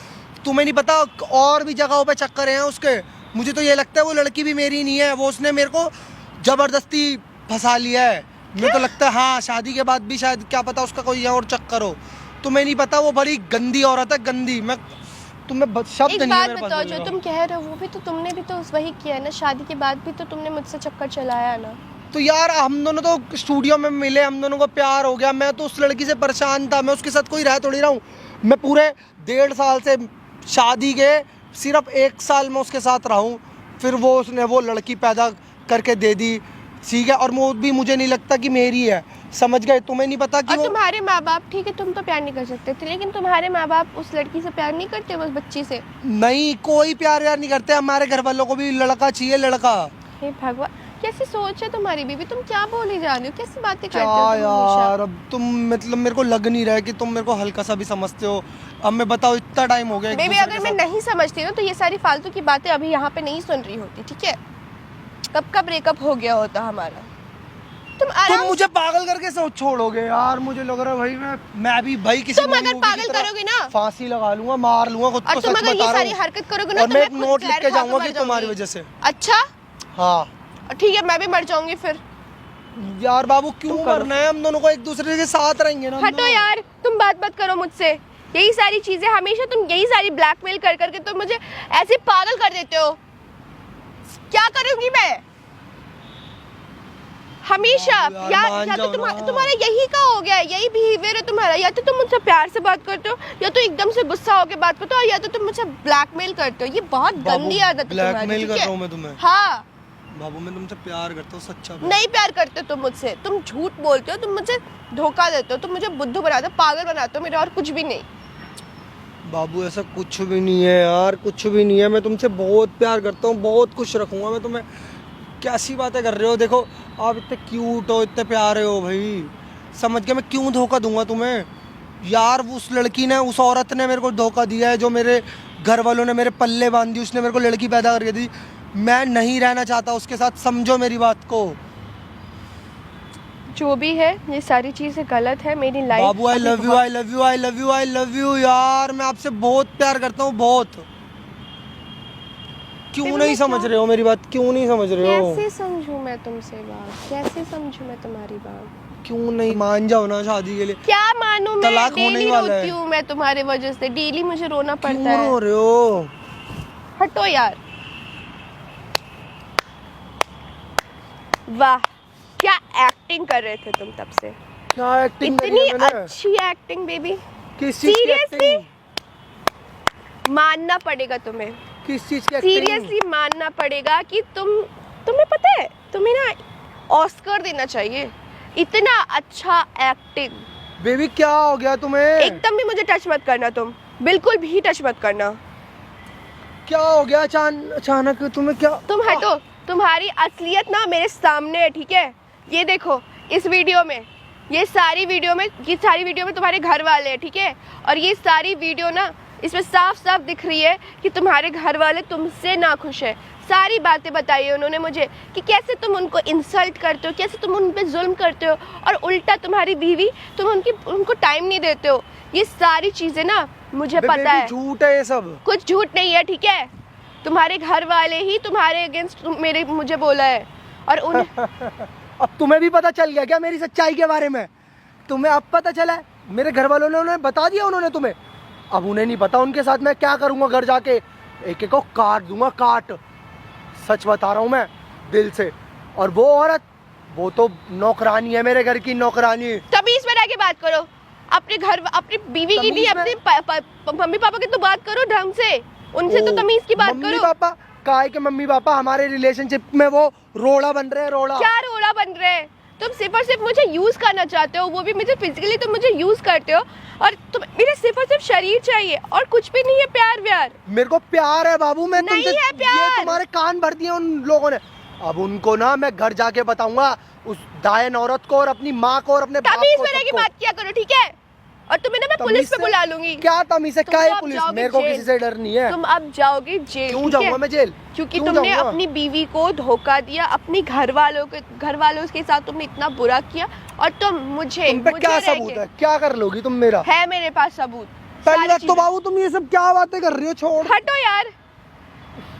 तुम्हें नहीं पता और भी जगहों पे चक्कर हैं उसके। मुझे तो ये लगता है वो लड़की भी मेरी नहीं है, वो उसने मेरे को जबरदस्ती फंसा लिया है। मेरे को लगता है हाँ, शादी के बाद भी शायद क्या पता उसका कोई और चक्कर हो। तुम्हें नहीं पता, वो बड़ी गंदी औरत है, गंदी। मैं तुम्हें शब्द
एक
नहीं है
बात
मेरे पास
बताओ,
बोलने
जो
का।
तुम कह रहे हो वो भी तो तुमने भी तो वही किया है ना। शादी के बाद भी तो तुमने मुझसे चक्कर चलाया ना।
तो यार हम दोनों तो स्टूडियो में मिले, हम दोनों को प्यार हो गया। मैं तो उस लड़की से परेशान था, मैं उसके साथ कोई रह थोड़ी रहा हूँ। मैं पूरे 1.5 साल से शादी के सिर्फ 1 साल में उसके साथ रहा हूँ, फिर वो उसने वो लड़की पैदा करके दे दी, ठीक है? और वो भी मुझे नहीं लगता कि मेरी है, समझ गए? तुम्हें नहीं पता कि
और
वो
तुम्हारे माँ बाप, ठीक है तुम तो प्यार नहीं कर सकते थे, लेकिन तुम्हारे माँ बाप उस लड़की से प्यार नहीं करते, उस बच्ची से?
नहीं, कोई प्यार व्यार नहीं करते। हमारे घर वालों को भी लड़का चाहिए, लड़का।
हे भगवान, कैसी सोच है तुम्हारी बीबी? तुम क्या बोली जा रही हो? कैसी बातें करते
क्या
हो तुम हमेशा?
यार, अब तुम मतलब मेरे को लग नहीं रहा है कि तुम मेरे को हल्का सा भी समझते हो। अब मैं बताओ, इतना टाइम हो गया एक
बेबी
दूसरे
अगर
के
मैं
साथ।
नहीं समझती ना तो ये सारी फालतू की बातें अभी यहाँ पे नहीं सुन रही होती, ठीक है? कब का ब्रेकअप हो गया होता हमारा। तुम
तुम
आराम,
मुझे पागल करके छोड़ोगे यार। मुझे लग रहा है भाई मैं भी भाई किसी
तुम अगर
movie की
पागल
तरह
करोगे ना,
फांसी लगा लूंगा, मार लूंगा खुद
और
को,
तुम
सच
अगर ये
बता रहा
सारी
हूँ।
हरकत करोगे ना
और
तो
मैं
मैं
एक
खुद
नोट
जहर
लिख के
खा
जाऊंगा
मर
कि तुम्हारी
जाऊंगी।
वजह से।
अच्छा
हाँ
ठीक है, मैं भी मर जाऊंगी फिर।
यार बाबू, क्यों
तुम करो।
मरना है? हम दोनों को एक दूसरे के साथ रहेंगे ना हम
हटो
दोनों।
यार, तुम बात मत करो मुझसे। यही सारी चीजें हमेशा तुम, यही सारी ब्लैकमेल कर करके तुम मुझे ऐसे पागल कर देते हो। क्या करूंगी मैं हमेशा?
यार,
या
मान
तो
जाओ ना।
तुम्हारा यही का हो गया है, यही बिहेवियर है तुम्हारा। या तो तुम मुझसे प्यार से बात करते हो, या तो एकदम से गुस्सा होकर बात करते हो, या तो तुम मुझे ब्लैकमेल करते हो। ये बहुत गंदी आदत है तुम्हारी,
ब्लैकमेल
ठीक
कर
है?
रहा हूँ मैं तुम्हें?
हाँ,
बाबू मैं तुमसे प्यार करता हूँ, सच्चा प्यार।
नहीं प्यार करते तुम मुझसे, तुम झूठ बोलते हो, तुम मुझे धोखा देते हो, तुम मुझे बुद्धू बनाते हो, पागल बनाते हो मेरे, और कुछ भी नहीं।
बाबू ऐसा कुछ भी नहीं है यार, कुछ भी नहीं है। मैं तुमसे बहुत प्यार करता हूँ, बहुत खुश रखूंगा मैं तुम्हें। कैसी बातें कर रहे हो? देखो आप इतने क्यूट हो, इतने प्यारे हो भाई, समझ के मैं क्यों धोखा दूंगा तुम्हें? यार उस लड़की ने, उस औरत ने मेरे को धोखा दिया है, जो मेरे घर वालों ने मेरे पल्ले बांध दी। उसने मेरे को लड़की पैदा करके दी। मैं नहीं रहना चाहता उसके साथ, समझो मेरी बात को।
जो भी है, ये सारी चीजें गलत है। मेरी life
Babu I love you, I love you, I love you, I love you. यार मैं आपसे बहुत प्यार करता हूँ, बहुत। क्यों
फिर
नहीं
मैं
समझ
क्या-
रहे हो मेरी बात? क्यों नहीं समझ रहे हो?
कैसे समझूं मैं तुमसे बात? कैसे समझूं मैं तुम्हारी बात?
क्यों नहीं मान जाओ ना शादी के लिए?
क्या मानूं मैं?
तलाक होने
डेली
ही वाला है।
रोती हूँ मैं तुम्हारे वजह से, डेली मुझे रोना पड़ता
क्यों रो
है।
रहे हो?
हटो यार। वाह, क्या एक्टिंग कर रहे थे तुम तब से।
क्या एक्टिंग करी
इतनी
है मैंने?
अच्छी एक्टिंग बेबी।
किस चीज की
Seriously?
एक्टिंग?
मानना पड़ेगा तुम्हें,
किस चीज की एक्टिंग?
सीरियसली मानना पड़ेगा कि तुम्हें पता है, तुम्हें ना ऑस्कर देना चाहिए। इतना अच्छा एक्टिंग।
बेबी क्या हो गया तुम्हें?
एकदम भी मुझे टच मत करना, तुम बिल्कुल भी टच मत करना।
क्या हो गया अचानक तुम्हें? क्या
तुम हटो, तुम्हारी असलियत ना मेरे सामने है, ठीक है? ये देखो, इस वीडियो में, ये सारी वीडियो में तुम्हारे घर वाले हैं, ठीक है? और ये सारी वीडियो ना, इसमें साफ साफ दिख रही है कि तुम्हारे घर वाले तुमसे ना खुश है। सारी बातें बताई है उन्होंने मुझे कि कैसे तुम उनको इंसल्ट करते हो, कैसे तुम उन पे जुल्म करते हो, और उल्टा तुम्हारी बीवी, तुम उनको टाइम नहीं देते हो। ये सारी चीजें ना मुझे
बे-
पता
बेबी,
है।
झूठ है ये सब।
कुछ झूठ नहीं है, ठीक है। तुम्हारे घर वाले ही तुम्हारे अगेंस्ट मेरे मुझे बोला है और उन
अब तुम्हें भी पता चल गया क्या मेरी सच्चाई के बारे में? तुम्हें अब पता चला है? मेरे घर वालों ने उन्हें बता दिया उन्होंने तुम्हें? अब उन्हें नहीं पता उनके साथ मैं क्या करूंगा, घर जाके एक एक को काट दूंगा, काट। सच बता रहा हूँ मैं दिल से। और वो औरत, वो तो नौकरानी है, मेरे घर की नौकरानी।
तमीज में रह के बात करो। अपने घर अपनी बीवी की नहीं,
तमीज
अपने मम्मी पापा की तो बात करो ढंग से। उनसे तो
ओ,
तमीज की बात
मम्मी
करो।
पापा काय के मम्मी पापा? हमारे रिलेशनशिप में वो रोड़ा बन रहे हैं, रोड़ा।
क्या रोड़ा बन रहे हैं? तुम सिर्फ और सिर्फ मुझे यूज करना चाहते हो, वो भी मुझे फिजिकली तुम मुझे यूज करते हो। और तुम मेरे सिर्फ और सिर्फ शरीर चाहिए और कुछ भी नहीं है। प्यार व्यार
मेरे को प्यार है बाबू, मैं
नहीं
तुमसे,
है प्यार।
ये तुम्हारे कान भर दिए उन लोगों ने। अब उनको ना मैं घर जाके बताऊंगा, उस दायन औरत को और अपनी माँ को और अपने बाप
तमीज
को,
में रह के
सबको।
बात किया करो, ठीक है। और तुम्हें ना मैं
तमीज
पुलिस पे
से-
बुला लूंगी।
क्या तमीज है?
तुम
क्या
तो
है
अब
पुलिस?
जाओगे
मेरे को
जेल।
किसी से डर नहीं है।
तुम अब जाओगे जेल,
क्यों
ठीक
जाऊंगा
है?
मैं जेल?
क्योंकि
क्यों
तुमने
जाऊंगा?
अपनी बीवी को धोखा दिया, अपनी घर वालों के साथ तुमने इतना बुरा किया। और तुम मुझे
तुम पे
मुझे
क्या
रह
सबूत
के-
है? क्या कर लोगी तुम मेरा?
है मेरे पास सबूत।
पहली
सारी
बात तो
चीजें।
बाबू तुम ये सब क्या बातें कर रही हो? छोड़
हटो यार,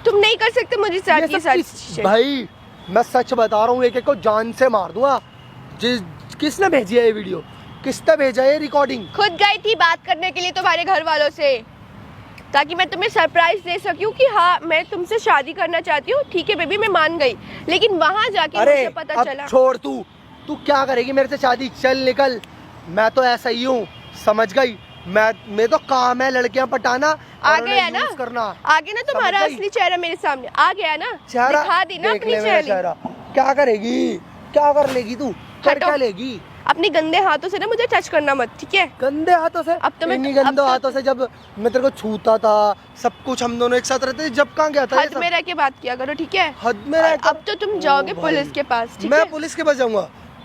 तुम नहीं कर सकते मुझे साथ
ये
ये
सब
सारी
किस-
चीजें।
भाई मैं सच बता रहा हूँ, एक एक को जान से मार दूंगा। किसने भेजी है ये वीडियो? किसने भेजा है ये रिकॉर्डिंग?
खुद गई थी बात करने के लिए तुम्हारे घर वालों से, ताकि मैं तुम्हें सरप्राइज दे सकूं कि हाँ मैं तुमसे शादी करना चाहती हूँ। ठीक है बेबी, मैं मान गई। लेकिन वहां जाके
अरे
मुझे पता
अब
चला।
छोड़, तू क्या करेगी मेरे से शादी? चल निकल, मैं तो ऐसा ही हूँ, समझ गई? मैं तो काम है लड़कियां पटाना
आ
और
गया
उन्हें
ना,
यूज करना।
आ गया ना तुम्हारा
समझ गई?
असली चेहरा मेरे सामने आ गया ना।
चेहरा
दिखा दी ना
देख
अपनी
ले मेरा
चेहरा।
चेहरा। क्या करेगी? क्या कर लेगी तू? कर
हटो।
क्या लेगी?
अपने गंदे हाथों से ना मुझे टच करना मत, ठीक है?
गंदे हाथों से?
अब तो मैं-
इन्हीं
अब
गंदे
तो-
हाथों से जब मैं तेरे को छूता था, सब कुछ हम दोनों एक साथ रहते थे, जब कहाँ गया था ये
हद
सब?
में रह के बात किया करो, ठीक है?
हद में
और
रहकर-
अब तो तुम जाओगे
ओ
पुलिस
भाई,
के पास, ठीक
मैं
है?
पुलिस के पास जाऊंगा?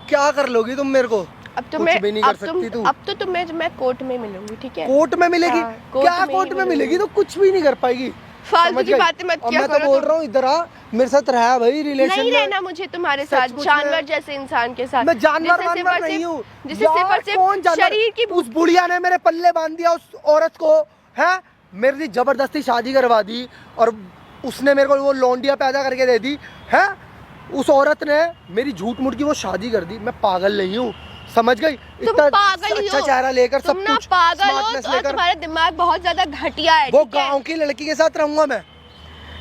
क्या कर लोगी तुम मेरे को?
अब तो
कुछ
मैं
भी नहीं कर सकती तू।
अब तो तुम्हें कोर्ट में मिलूंगी, ठीक है?
कोर्ट में मिलेगी?
हाँ, कोर्ट
क्या
में
कोर्ट
ही
में
मिलेगी।
मिलेगी? तो कुछ भी नहीं कर पाएगी।
फालतू
समझ
की
गई?
बातें मत
और
किया
मैं तो
करो
बोल
तुम।
रहा हूँ, इधर आ, मेरे साथ रहा भाई रिलेशन
नहीं
में।
रहना मुझे तुम्हारे
सच
साथ,
मुच
जानवर
में।
जैसे इंसान के साथ।
मैं जानवर
जिससे सिर्फ
वानवर
और
नहीं
सिर्फ-
हूँ।
जिससे सिर्फ और
यार, कौन
सिर्फ
जानवर?
शरीर की
उस बुढ़िया ने मेरे पल्ले बांध दिया उस औरत को, है? मेरे लिए जबरदस्ती शादी करवा दी और उसने मेरे को वो लौंडिया पैदा करके दे दी, है? उस औरत ने मेरी झूठ मूठ की वो शादी कर दी। मैं पागल नहीं हूँ, समझ गई?
तुम पागल ही
अच्छा
हो।
चेहरा लेकर
तुम
सब
ना
कुछ
पागल हो
smartness
और
लेकर
तुम्हारा दिमाग बहुत ज्यादा घटिया है,
वो
ठीक है?
गांव की लड़की के साथ रहूंगा मैं।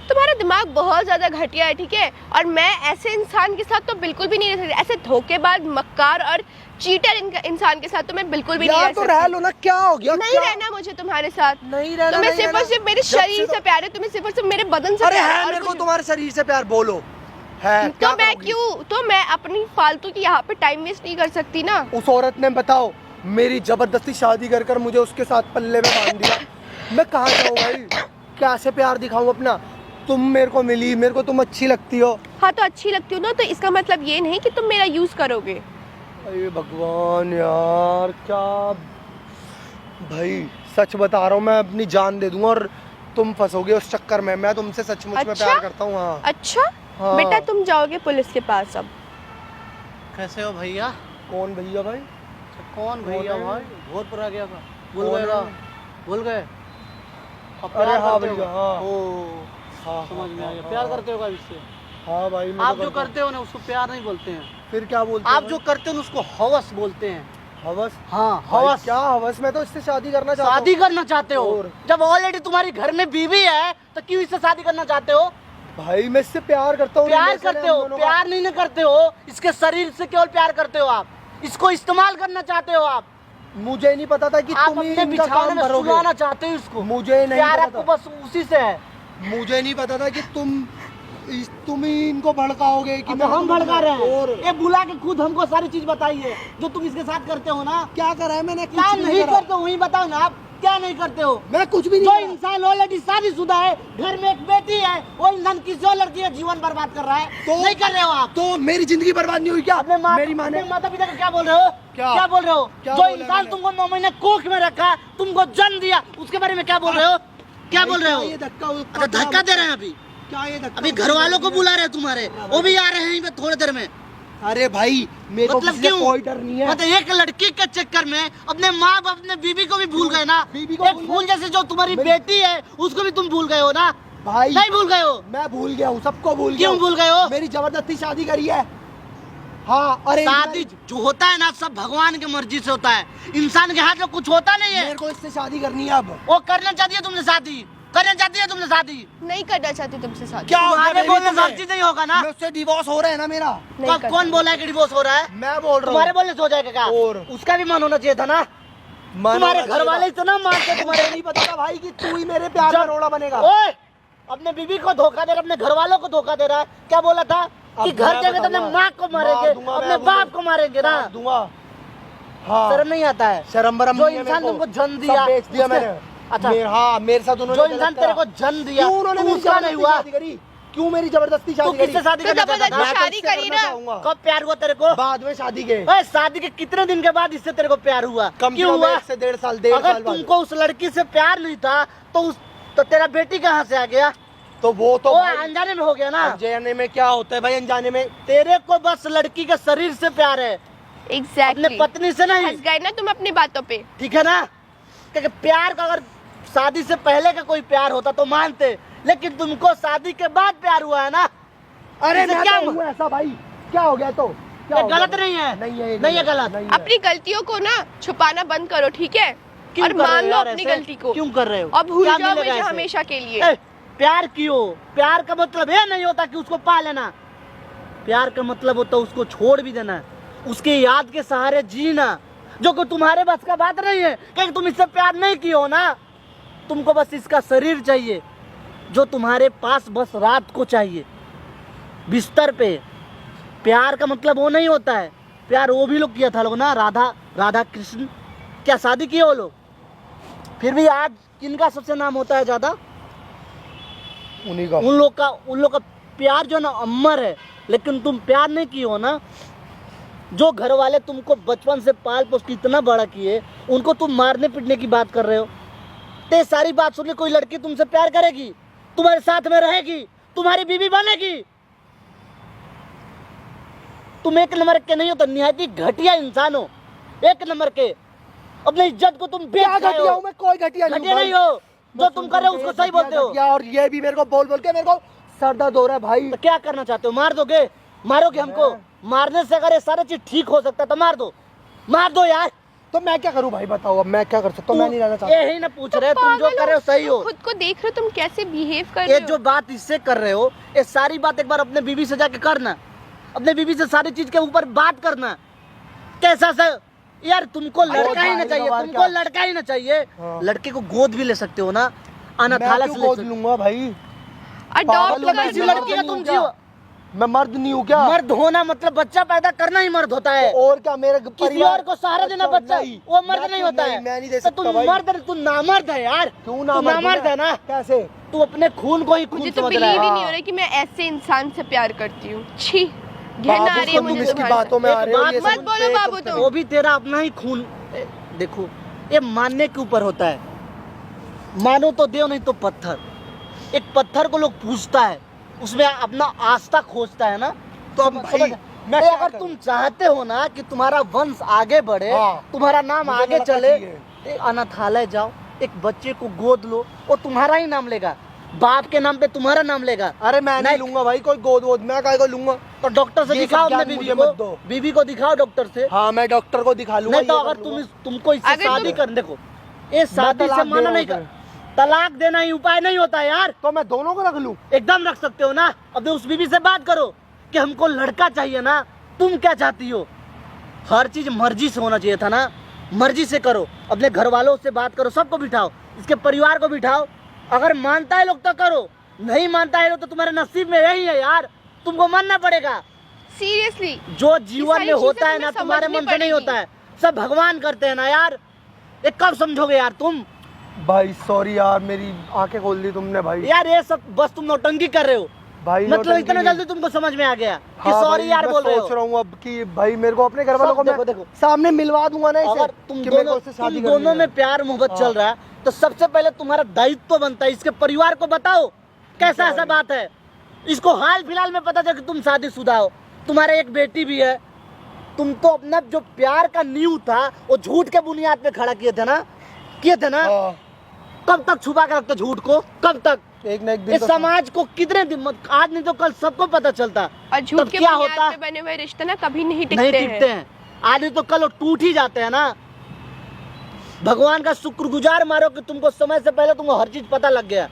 तुम्हारा दिमाग बहुत ज्यादा घटिया है, ठीक है? और मैं ऐसे इंसान के साथ तो बिल्कुल भी नहीं रह सकती। ऐसे धोखेबाज, मक्कार और चीटर इंसान के साथ तो मैं बिल्कुल भी नहीं
यार
रह
तो
सकती।
रह लो ना, क्या हो गया?
नहीं
क्या?
रहना मुझे तुम्हारे साथ।
नहीं रहना,
तुम्हें
नहीं
सिर्फ और
रहना।
सिर्फ मेरे
जब से
शरीर
तो-
से प्यार है, तुम्हें सिर्फ और सिर्फ मेरे बदन से
अरे
प्यार
है
और
मेरे को
कुछ-
तुम्हारे शरीर से प्यार, बोलो है?
तो
क्या
मैं
करोगी?
क्यों, तो मैं अपनी फालतू की यहाँ पे टाइम वेस्ट नहीं कर सकती ना।
उस औरत ने बताओ मेरी जबरदस्ती शादी कर कर मुझे उसके साथ पल्ले में बांध दिया। मैं कहाँ जाऊँ भाई? कैसे प्यार दिखाऊं अपना? तुम मेरे को मिली, मेरे को तुम अच्छी लगती हो।
हाँ तो अच्छी लगती हो ना, तो इसका मतलब ये नहीं कि तुम मेरा यूज करोगे।
अरे भगवान यार, क्या भाई सच बता रहा हूँ, मैं अपनी जान दे दूंगा और तुम फंसोगे उस चक्कर में। मैं तुमसे सचमुच में
अच्छा?
प्यार करता हूँ। हाँ
अच्छा
हाँ।
बेटा, तुम जाओगे पुलिस के पास अब।
कैसे हो भैया?
कौन भैया भाई?
कौन भैया
है?
भाई? भोजपुर आ गया था, भूल
कौन
गए
है?
ना? भूल गए? अब
अरे
प्यार
हाँ
करते हो?
भैया, हाँ।
ओ,
हाँ
समझ में आ गया।
हाँ,
प्यार
हाँ।
करते हो इससे?
हाँ भाई, मैं
आप
तो
जो
करता हूँ।
करते हो ना उसको प्यार नहीं बोलते हैं।
फिर क्या बोलते
आप
हो
जो
भाई?
करते हो ना उसको हवस बोलते हैं।
हवस?
हाँ,
भाई,
हवस।
क्या हवस? मैं तो इससे शादी करना चाहता हूँ।
शादी करना चाहते हो?
और?
जब ऑलरेडी तुम्हारी घर में बीवी है तो क्यों इससे शादी करना चाहते हो?
भाई मैं इससे प्यार करता हूँ।
प्यार
relation है
करते
हम
हो?
दोनों का।
प्यार नहीं ना करते हो, इसके शरीर से केवल प्यार करते हो आप। इसको इस्तेमाल करना चाहते हो आप।
मुझे नहीं पता था कि
आप
तुम ही
अपने
इनका
बिछाने
काम
में
भरोगे।
सुलाना चाहते हो इसको।
मुझे नहीं
प्यार
पता
आपको
था।
बस उसी से है।
मुझे नहीं पता था कि तुम ही इनको भड़काओगे कि
अब
मैं
हम भड़का रहे हैं।
और
ये बुला के खुद हमको सारी चीज बताइए जो तुम इसके साथ करते हो ना।
क्या करा है मैंने?
क्या
कुछ
नहीं
करा।
करते हो वही बताओ ना, आप क्या नहीं करते हो?
मैं कुछ भी नहीं
जो
करा।
इंसान ऑलरेडी शादीशुदा है, घर में एक बेटी है, वो इंसान किसी और लड़की का जीवन बर्बाद कर रहा है।
तो-
नहीं कर रहे हो आप।
तो मेरी जिंदगी बर्बाद नहीं हुई क्या?
अपने
मेरी माँ ने
माता पिता को क्या बोल रहे हो?
क्या?
बोल रहे हो?
क्या
जो
बोला
इंसान
मैंने?
तुमको 9 महीने कोख में रखा, तुमको जन्म दिया, उसके बारे में क्या बोल रहे हो? क्या बोल रहे हो?
ये धक्का
अच्छा, धक्का दे रहे हैं अभी।
क्या ये धक्का?
अभी घर वालों को बुला रहे हैं तुम्हारे, वो भी आ रहे हैं थोड़ी देर में।
अरे भाई मेरे को
मतलब
किसी से
क्यों?
कोई डर नहीं है।
मतलब एक लड़की के चक्कर में अपने माँ बाप अपने बीवी को भी भूल गए ना।
बीवी को
एक
भूल
फूल
गए?
जैसे जो तुम्हारी
मेरी-
बेटी है उसको भी तुम भूल गए हो ना।
भाई
नहीं भूल गए हो?
मैं भूल गया हूँ, सबको भूल गया
क्यों
हूँ।
भूल गए हो?
मेरी जबरदस्ती शादी करी है। हाँ अरे
शादी जो होता है ना सब भगवान की मर्जी से होता है, इंसान के हाथ में कुछ होता नहीं है।
मेरे को इससे शादी करनी है अब।
वो करना चाहती है तुमसे शादी, करना चाहती है तुमसे शादी।
नहीं करना चाहती तुमसे शादी।
क्या हो गया
तुम्हारे
बेबी
बोलने से
तुम्हें?
हर चीज नहीं होगा ना।
मैं उससे डिवोर्स हो रहा है ना मेरा।
नहीं
कब
करना।
कौन बोला है कि डिवोर्स हो रहा है?
मैं बोल रहा
तुम्हारे
हूँ।
बोलने से हो जाएगा क्या?
और?
उसका भी मन होना चाहिए था ना। तुम्हारे घर वाले इतना मानते
मुझे
तुम्हारे
नहीं पता था भाई कि तू ही मेरे प्यार का रोड़ा बनेगा।
ओए, अपने बीवी को धोखा दे रहा, अपने घर वालों को धोखा दे रहा है। क्या बोला था कि
अब
घर
मैं
जाके तो अपने
बताऊंगा।
माँ को मारेंगे,
मार दूंगा
अपने
मैं,
बाप को मारेंगे ना।
मार दूंगा। हाँ
शर्म नहीं आता है?
शर्म बरम
जो
नहीं है
इंसान
मेरे को।
तुमको जन्म
सब
दिया,
बेच दिया
उसके-
मैंने।
अच्छा।
हाँ मेरे साथ उन्होंने
जो
गलत
इंसान
करा।
तेरे को जन्म दिया,
क्यों उन्होंने
तू
मेरी
उसका नहीं
जबरदस्ती
हुआ?
शादी करी? क्यों मेरी जबरदस्ती
तू
शादी करी?
किससे शादी
तो
करना चाहता
जबरदस्ती
था?
मैं तो
शादी
इससे
करी
करना
ना।
चाहूंगा।
कब प्यार हुआ तेरे को?
बाद में शादी के
ओए, शादी के कितने दिन के बाद इससे तेरे को प्यार हुआ?
कम से
क्यों
कम
हुआ?
1 से 1.5 साल 1.5
अगर
साल बाद।
तुमको उस लड़की से प्यार नहीं था तो तेरा बेटी कहाँ से आ गया?
तो वो तो
वो
भाई,
अनजाने में हो गया ना।
अनजाने में क्या होता है भाई? अनजाने में
तेरे को बस लड़की के शरीर से प्यार है, अपने
एग्जैक्टली।
पत्नी से नहीं।
फंस गए ना तुम अपनी बातों पे।
ठीक है ना? क्योंकि प्यार का अगर शादी से पहले का कोई प्यार होता तो मानते, लेकिन तुमको शादी के बाद प्यार हुआ है ना।
अरे
इससे
मैं
क्या
तो हूँ ऐसा भाई। क्या हो गया तो? क्या
ये
हो गया?
गलत नहीं है।
नहीं है ये
नहीं है गलत।
नहीं है।
अपनी गलतियों को ना छुपाना बंद करो, ठीक है?
क्यों
और
कर रहे
मान
हो
लो
यार
अपनी
ऐसे?
गलती को
क्यों कर रहे हो?
और भूल
क्या
जाओ
मिलेगा
मुझे
ऐसे?
हमेशा के लिए।
ए, प्यार क्यों? प्यार का मतलब ये नहीं होता कि उसको पा लेना। प्यार का मतलब होता है उसको छोड़ भी देना, उसके याद के सहारे जीना, जो कि तुम्हारे बस का बात नहीं है। क्योंकि तुम इससे प्यार नहीं किए हो ना। तुमको बस इसका शरीर चाहिए, जो तुम्हारे पास बस रात को चाहिए, बिस्तर पे। प्यार का मतलब वो नहीं होता है। प्यार वो भी लोग किया था लोग ना, राधा कृष्ण। क्या शादी किए वो लोग? फिर भी आज किनका सबसे नाम होता है ज्यादा?
उन्हीं का।
उन लोग का प्यार जो ना अमर है। लेकिन तुम प्यार नहीं किए हो ना। जो घर वाले तुमको बचपन से पाल पोस के इतना बड़ा किए, उनको तुम मारने पीटने की बात कर रहे हो। ते सारी बात सुन के कोई लड़की तुमसे प्यार करेगी, तुम्हारे साथ में रहेगी, तुम्हारी बीवी बनेगी? तुम एक नंबर के नहीं हो तो निहायत ही घटिया इंसान हो। एक नंबर के। अपनी इज्जत को तुम बेच
क्या
रहे
घटिया
हो।
हूँ मैं? कोई घटिया
घटिया नहीं हो। जो तुम कर रहे हो उसको सही बोलते हो।
और ये भी मेरे को बोल बोल के मेरे को सर दर्द हो रहा है भाई।
तो क्या करना चाहते हो? मार दोगे? मारोगे हमको? मारने से अगर ये सारा चीज ठीक हो सकता है तो मार दो, मार दो यार।
तो मैं क्या करूं भाई? बताओ अब मैं क्या कर सकता हूँ? मैं नहीं रहना चाहता।
यही ना पूछ रहे, तुम जो कर रहे हो सही हो।
खुद को देख रहे हो तुम कैसे बिहेव कर
ये
रहे हो।
जो बात इससे कर रहे हो, ये सारी बात एक बार अपने बीवी से जाके करना। अपने बीवी से सारी चीज के ऊपर बात करना। कैसा सा यार, तुमको लड़का ही ना चाहिए, तुमको लड़का ही ना चाहिए।
हाँ।
लड़के को गोद भी ले सकते हो ना,
मैं
अनाथालय
क्यों
से ले
गोद
सकते हो।
लूंगा भाई?
अडॉप्ट
पागल हो
कर
मैं?
किसी
लो।
लड़की का तुम जियो।
मैं मर्द नहीं हूँ क्या?
मर्द होना मतलब बच्चा पैदा करना ही मर्द होता है।
और क्या? मेरे
किसी और को सहारा देना बच्चा,
नहीं,
वो मर्द
मैं
नहीं
क्यों
होता है।
मैं नहीं दे
तो
सकता
तुम
भाई।
मर्द, तू नामर्द है यार।
क्यों
तू
नामर्द
नामर्द है ना।
कैसे?
तू अपने खून को ही खून
मुझे तो
समझ
बिलीव
रहा
ही
है।
नहीं हो रहा कि मैं ऐसे इंसान से प्यार करती हूँ। छी, घृणा आ
बाबू
रही है
को तुम
मुझे
इसकी
तुम्हारे
बातों में
एक
आ रहे हो।
बात
ये
मत
सब
बोलो
पे
बाबू
तुम-
तुम।
वो भी तेरा अपना ही खून। देखो, ये मानने के ऊपर होता है। मानो तो देव, नहीं तो पत्थर। एक पत्थर को लोग पूजता है, उसमें अपना आस्था खोजता है ना।
तो अब
समझ-
भाई मैं
तो
क्या
अगर
करूं?
तुम चाहते हो ना कि तुम्हारा वंश आगे बढ़े,
हाँ।
तुम्हारा नाम
मुझे
आगे
लड़का
चले,
चाहिए।
एक अनाथालय जाओ, एक बच्चे को गोद लो, वो तुम्हारा ही नाम लेगा, बाप के नाम पे तुम्हारा नाम लेगा।
अरे मैं नहीं लूंगा भाई कोई गोद वोद। मैं काय को लूंगा?
तो डॉक्टर से
ये सब
दिखाओ अपने
ज्ञान
बीवी
मुझे
को,
मत दो।
बीवी को दिखाओ डॉक्टर से।
हाँ मैं डॉक्टर को दिखा लूंगा।
नहीं तो
ये
अगर
कर
तुम
लूंगा।
तुमको इससे
अगर
शादी
तुम-
कर, देखो ये शादी से
तलाक
मना
देना
नहीं
होता
कर,
है।
तलाक देना ही उपाय नहीं होता यार।
तो मैं दोनों को रख लूं?
एकदम रख सकते हो ना। अपने उस बीवी से बात करो कि हमको लड़का चाहिए ना, तुम क्या चाहती हो। हर चीज मर्जी से होना चाहिए था ना। मर्जी से करो, अपने घर वालों से बात करो, सबको बिठाओ, इसके परिवार को बिठाओ। अगर मानता है लोग तो करो, नहीं मानता है लोग तो तुम्हारे नसीब में यही है यार, तुमको मानना पड़ेगा।
सीरियसली
जो जीवन
सारी
में होता
चीजें
है ना,
तुम्हें
तुम्हारे
समझनी
मन से नहीं
पड़ेगी।
होता है, सब भगवान करते हैं ना यार। ये कब समझोगे यार तुम।
भाई सॉरी यार, मेरी आंखें खोल दी तुमने भाई।
यार ये सब बस तुम नौटंकी कर रहे हो।
भाई
मतलब
नौटंकी
इतना
नहीं।
जल्दी तुमको समझ में आ गया कि
हाँ
सॉरी
भाई,
यार
मैं
बोल रहे
सोच रहा
हो।
हूँ अब कि भाई मेरे को अपने घर वालों को
देखो,
मैं
देखो।
सामने मिलवा दूंगा ना इसे,
अगर तुम
कि मेरे को
दोनों
उससे शादी
तुम
करनी
दोनों
है।
में प्यार मोहब्बत
हाँ।
चल रहा है तो सबसे पहले तुम्हारा दायित्व बनता है इसके परिवार को बताओ कैसा ऐसा बात है। इसको हाल फिलहाल में पता चला कि तुम शादीशुदा हो, तुम्हारे एक बेटी भी है। तुम तो अपना जो प्यार का नींव था वो झूठ के बुनियाद पे खड़ा किए थे ना,
हाँ।
कब तक छुपा के रखते झूठ को, कब तक?
एक ना एक दिन
इस
तो
समाज को कितने दिन, आज नहीं तो कल सबको पता चलता।
और झूठ
तब
के
क्या
बुनियाद
होता?
पे बने हुए रिश्ते ना कभी नहीं
नहीं
टिकते
टिकते हैं, आज नहीं तो कल वो टूट ही जाते हैं ना। भगवान का शुक्रगुजार मारो कि तुमको समय से पहले तुमको हर चीज पता लग गया।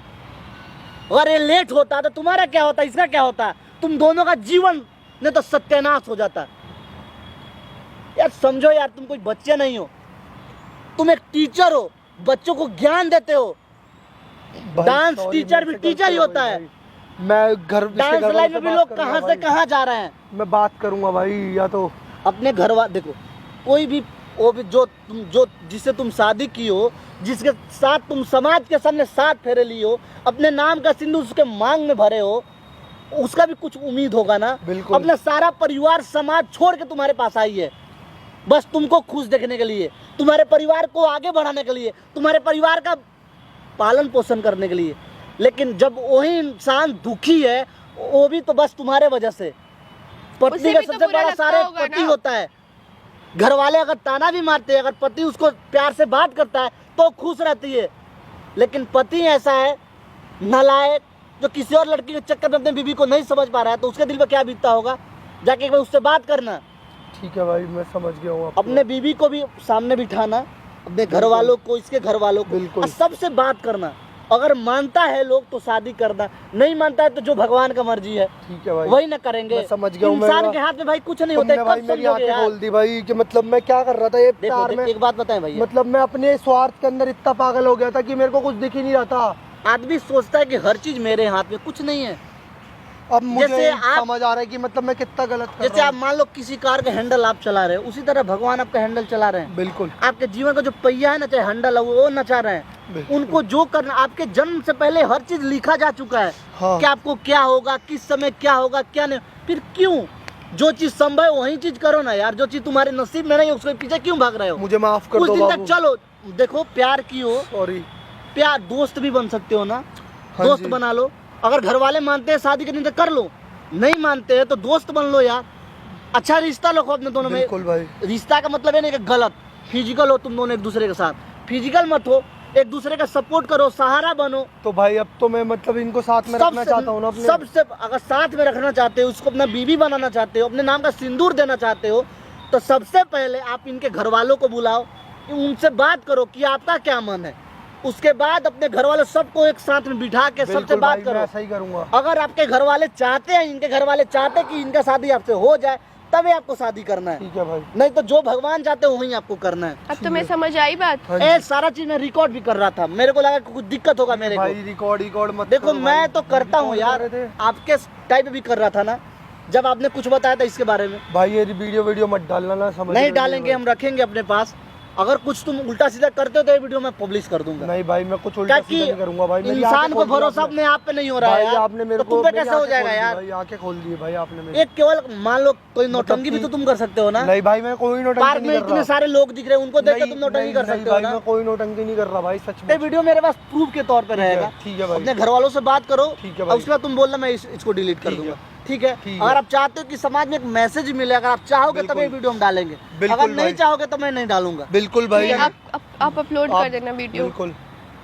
अगर ये लेट होता तो तुम्हारा क्या होता, इसका क्या होता? तुम दोनों का जीवन ने तो सत्यानाश हो जाता। यार समझो यार, तुम कोई बच्चे नहीं हो, तुम एक टीचर हो, बच्चों को ज्ञान देते हो।
भाई,
डांस
sorry,
टीचर
मेरे
भी
से
टीचर ही
गलती हो
होता
गई
है।
भाई। मैं घर
डांस लाइन में भी लोग कहाँ से कहाँ जा रहे हैं।
मैं बात करूंगा भाई, या तो
अपने घर वाले देखो, कोई भी वो भी जो जिससे तुम शादी की हो, जिसके साथ तुम समाज के सामने साथ फेरे ली हो, अपने नाम का सिंदूर उसके मांग में भरे हो, उसका भी कुछ उम्मीद होगा ना।
बिल्कुल।
अपना सारा परिवार समाज छोड़ के तुम्हारे पास आई है, बस तुमको खुश देखने के लिए, तुम्हारे परिवार को आगे बढ़ाने के लिए, तुम्हारे परिवार का पालन पोषण करने के लिए। लेकिन जब वही इंसान दुखी है, वो भी तो बस तुम्हारे वजह से। पत्नी
उसे
का
भी तो
सबसे
बुरा
बड़ा
लगता
सारे
होगा
पति
ना।
होता है। घर वाले अगर ताना भी मारते हैं, अगर पति उसको प्यार से बात करता है तो खुश रहती है। लेकिन पति ऐसा है नालायक, जो किसी और लड़की के चक्कर में अपने बीवी को नहीं समझ पा रहा है, तो उसके दिल पे क्या बीतता होगा? जाके एक बार उससे बात करना।
ठीक है भाई, मैं समझ गया हूँ आपको।
अपने बीवी को भी सामने बिठाना, अपने घर वालों को, इसके घर वालों को,
बिल्कुल।
और सबसे बात करना। अगर मानता है लोग तो शादी करना, नहीं मानता है तो जो भगवान का मर्जी है
ठीक है भाई,
वही ना करेंगे।
मैं समझ गया हूँ।
इंसान के हाथ में भाई कुछ नहीं होता है।
तुमने भाई
कब
मेरी
समझोगे
आंखें
यार?
खोल दी भाई, कि मतलब मैं क्या कर रहा था ये
देखो
प्यार में।
एक बात बताएं भैया,
मतलब मैं अपने स्वार्थ के अंदर इतना पागल हो गया था कि मेरे को कुछ दिख ही नहीं रहा था।
आदमी सोचता है कि हर चीज मेरे हाथ में, कुछ नहीं है।
अब मुझे
जैसे आप-
समझ आ रहा है कि मतलब मैं कितना गलत कर
जैसे
रहा
आप मान लो किसी कार का हैंडल आप चला रहे हो, उसी तरह भगवान आपका हैंडल चला रहे हैं।
हूँ। बिल्कुल
आपके जीवन का जो पहिया है ना, चाहे हैंडल है, वो नचा रहे हैं।
बिल्कुल।
उनको जो करना, आपके जन्म से पहले हर चीज लिखा जा चुका है।
हाँ।
कि आपको क्या होगा, किस समय क्या होगा, क्या नहीं। फिर क्यों जो चीज संभव है वही चीज करो ना यार। जो चीज तुम्हारे नसीब में नहीं है उसके पीछे क्यों भाग रहे हो?
मुझे माफ कर
कुछ
दो
दिन
बाबू।
तक चलो, देखो प्यार की हो,
सॉरी।
प्यार दोस्त भी बन सकते हो ना।
हाँ
दोस्त
जी।
बना लो। अगर घर वाले मानते हैं शादी करनी तो कर लो, नहीं मानते हैं तो दोस्त बन लो यार। अच्छा रिश्ता रखो अपने दोनों में।
बिल्कुल भाई।
रिश्ता का मतलब है नहीं कि गलत फिजिकल हो तुम दोनों एक दूसरे के साथ, फिजिकल मत हो, एक दूसरे का सपोर्ट करो, सहारा बनो।
तो भाई अब तो मैं मतलब इनको साथ में रखना चाहता हूँ ना अपने।
सबसे अगर साथ में रखना चाहते हो, उसको अपना बीवी बनाना चाहते हो, अपने नाम का सिंदूर देना चाहते हो, तो सबसे पहले आप इनके घर वालों को बुलाओ, उनसे बात करो कि आपका क्या मन है। उसके बाद अपने घर वालों सबको एक साथ में बिठा के सबसे
बिल्कुल
बात
भाई, मैं
करो।
ऐसा ही करूंगा।
अगर आपके घर वाले चाहते हैं, इनके घर वाले चाहते हैं कि इनका शादी आपसे हो जाए, तभी आपको शादी करना है।
ठीक है भाई।
नहीं तो जो भगवान चाहते हैं वही आपको करना है।
अब तुम्हें समझ आई बात?
हाँ
ए
जी।
सारा चीज मैं रिकॉर्ड भी कर रहा था, मेरे को लगा कि कुछ दिक्कत होगा मेरे
भाई
को।
रिकॉर्ड मत
देखो
करो
मैं
भाई।
तो करता हूँ
रिकॉर्ड
यार,
कर रहे थे।
आपके टाइप भी कर रहा था ना जब आपने कुछ बताया था इसके बारे में।
भाई ये वीडियो मत डालना ना, समझ
नहीं
रहे हो
डालेंगे,
भाई।
हम रखेंगे अपने पास। अगर कुछ तुम उल्टा सीधा करते हो तो ये वीडियो मैं पब्लिश कर दूंगा।
नहीं भाई, मैं कुछ उल्टा
क्योंकि
सीधा नहीं करूंगा भाई। मेरी
इंसान
आंखें
को
खोल दी
भरोसा
आपने।
अपने आप पे नहीं हो रहा है
भाई
यार,
आपने मेरे
तो
को
तुम पे
मेरी
कैसे हो
आंखें
जाएगा
खोल दी
यार?
भाई, आंखें खोल दी भाई आपने मेरी।
एक केवल मान लो कोई नौटंकी भी तो तुम कर सकते हो ना।
नहीं भाई, मैं कोई नौटंकी
पार्क
नहीं
में
कर
इतने
रहा।
सारे लोग दिख रहे हैं, उनको देख के
नहीं,
तुम नौटंकी कर
नहीं
सकते हो
भाई,
ना।
मैं कोई नौटंकी नहीं कर रहा भाई, सच
ये
में।
वीडियो मेरे पास प्रूफ के तौर पे रहेगा।
ठीक है भाई।
अपने घर वालों से बात करो,
ठीक है
और
भाई।
उसके बाद तुम बोलना मैं इसको डिलीट कर
ठीक है।
दूंगा। ठीक है?
ठीक है।
अगर आप चाहते हो कि समाज में एक मैसेज मिले, अगर आप चाहोगे तब
बिल्कुल।
ये वीडियो हम डालेंगे।
बिल्कुल
अगर नहीं
भाई।
चाहोगे तो मैं नहीं डालूंगा।
बिल्कुल भाई।
आप अपलोड कर देना वीडियो।
बिल्कुल।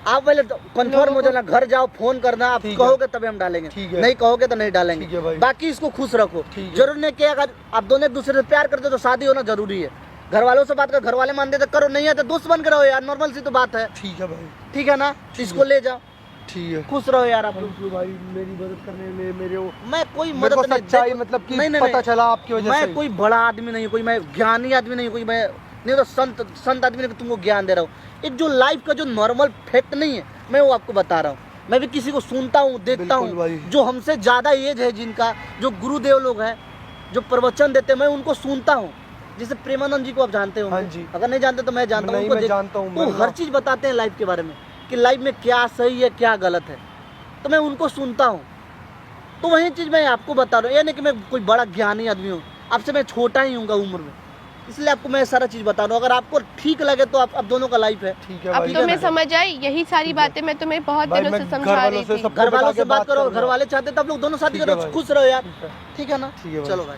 आप पहले कंफर्म हो जाना, घर जाओ, फोन करना, आप
ठीक है।
कहोगे तभी हम डालेंगे,
ठीक है।
नहीं कहोगे तो नहीं डालेंगे।
ठीक है भाई।
बाकी इसको खुश रखो।
ठीक है।
जरूर नहीं कि अगर आप दोनों एक दूसरे से प्यार करते हो तो शादी होना जरूरी है। घर वालों से बात करो, घर वाले मानते तो करो, नहीं है तो दोस्त बन के रहो यार, नॉर्मल सी तो बात है।
ठीक है भाई।
ठीक है ना? इसको ले जाओ,
ठीक है।
खुश रहो यार आप लोग।
थैंक यू भाई, मेरी मदद करने में। मेरे को
मैं कोई
मेरे को
मदद नहीं,
सच्चाई
देखो-
मतलब कि
नहीं, नहीं,
पता
नहीं।
चला आपकी वजह से।
मैं कोई बड़ा आदमी नहीं हूँ, कोई मैं ज्ञानी आदमी नहीं हूँ, कोई मैं नहीं तो संत आदमी नहीं तुमको ज्ञान दे रहा हूँ। एक जो लाइफ का जो नॉर्मल फैक्ट नहीं है, मैं वो आपको बता रहा हूँ। मैं भी किसी को सुनता हूँ, देखता
बिल्कुल भाई।
हूँ, जो हमसे ज्यादा एज है जिनका, जो गुरुदेव लोग हैं, जो प्रवचन देते हैं, मैं उनको सुनता हूँ। जैसे प्रेमानंद जी को आप जानते हो?
हाँ जी।
अगर नहीं जानते तो मैं जानता हूँ।
नहीं,
उनको
मैं
देख-
जानता हूँ,
वो
मैं
हर चीज बताते हैं लाइफ के बारे में, कि लाइफ में क्या सही है क्या गलत है, तो मैं उनको सुनता हूँ। तो वही चीज मैं आपको बता रहा हूँ। ये नहीं कि मैं कोई बड़ा ज्ञानी आदमी हूँ, आपसे मैं छोटा ही हूँ उम्र में, इसलिए आपको मैं सारा चीज बता रहा हूँ। अगर आपको ठीक लगे तो आप दोनों का लाइफ है।
ठीक है
अब
भाई।
तुम्हें समझ आई यही सारी बातें मैं तुम्हें बहुत
भाई,
दिनों
मैं
से
घर
समझा
वालों
रही
से
थी।
सब-
घर वालों
बिठा के
से बात
बात
करो,
करूंगा।
घर वाले चाहते तब लोग दोनों शादी
ठीक है
करो,
भाई।
खुश रहो यार।
ठीक है।
ठीक है ना?
ठीक है भाई।
चलो भाई।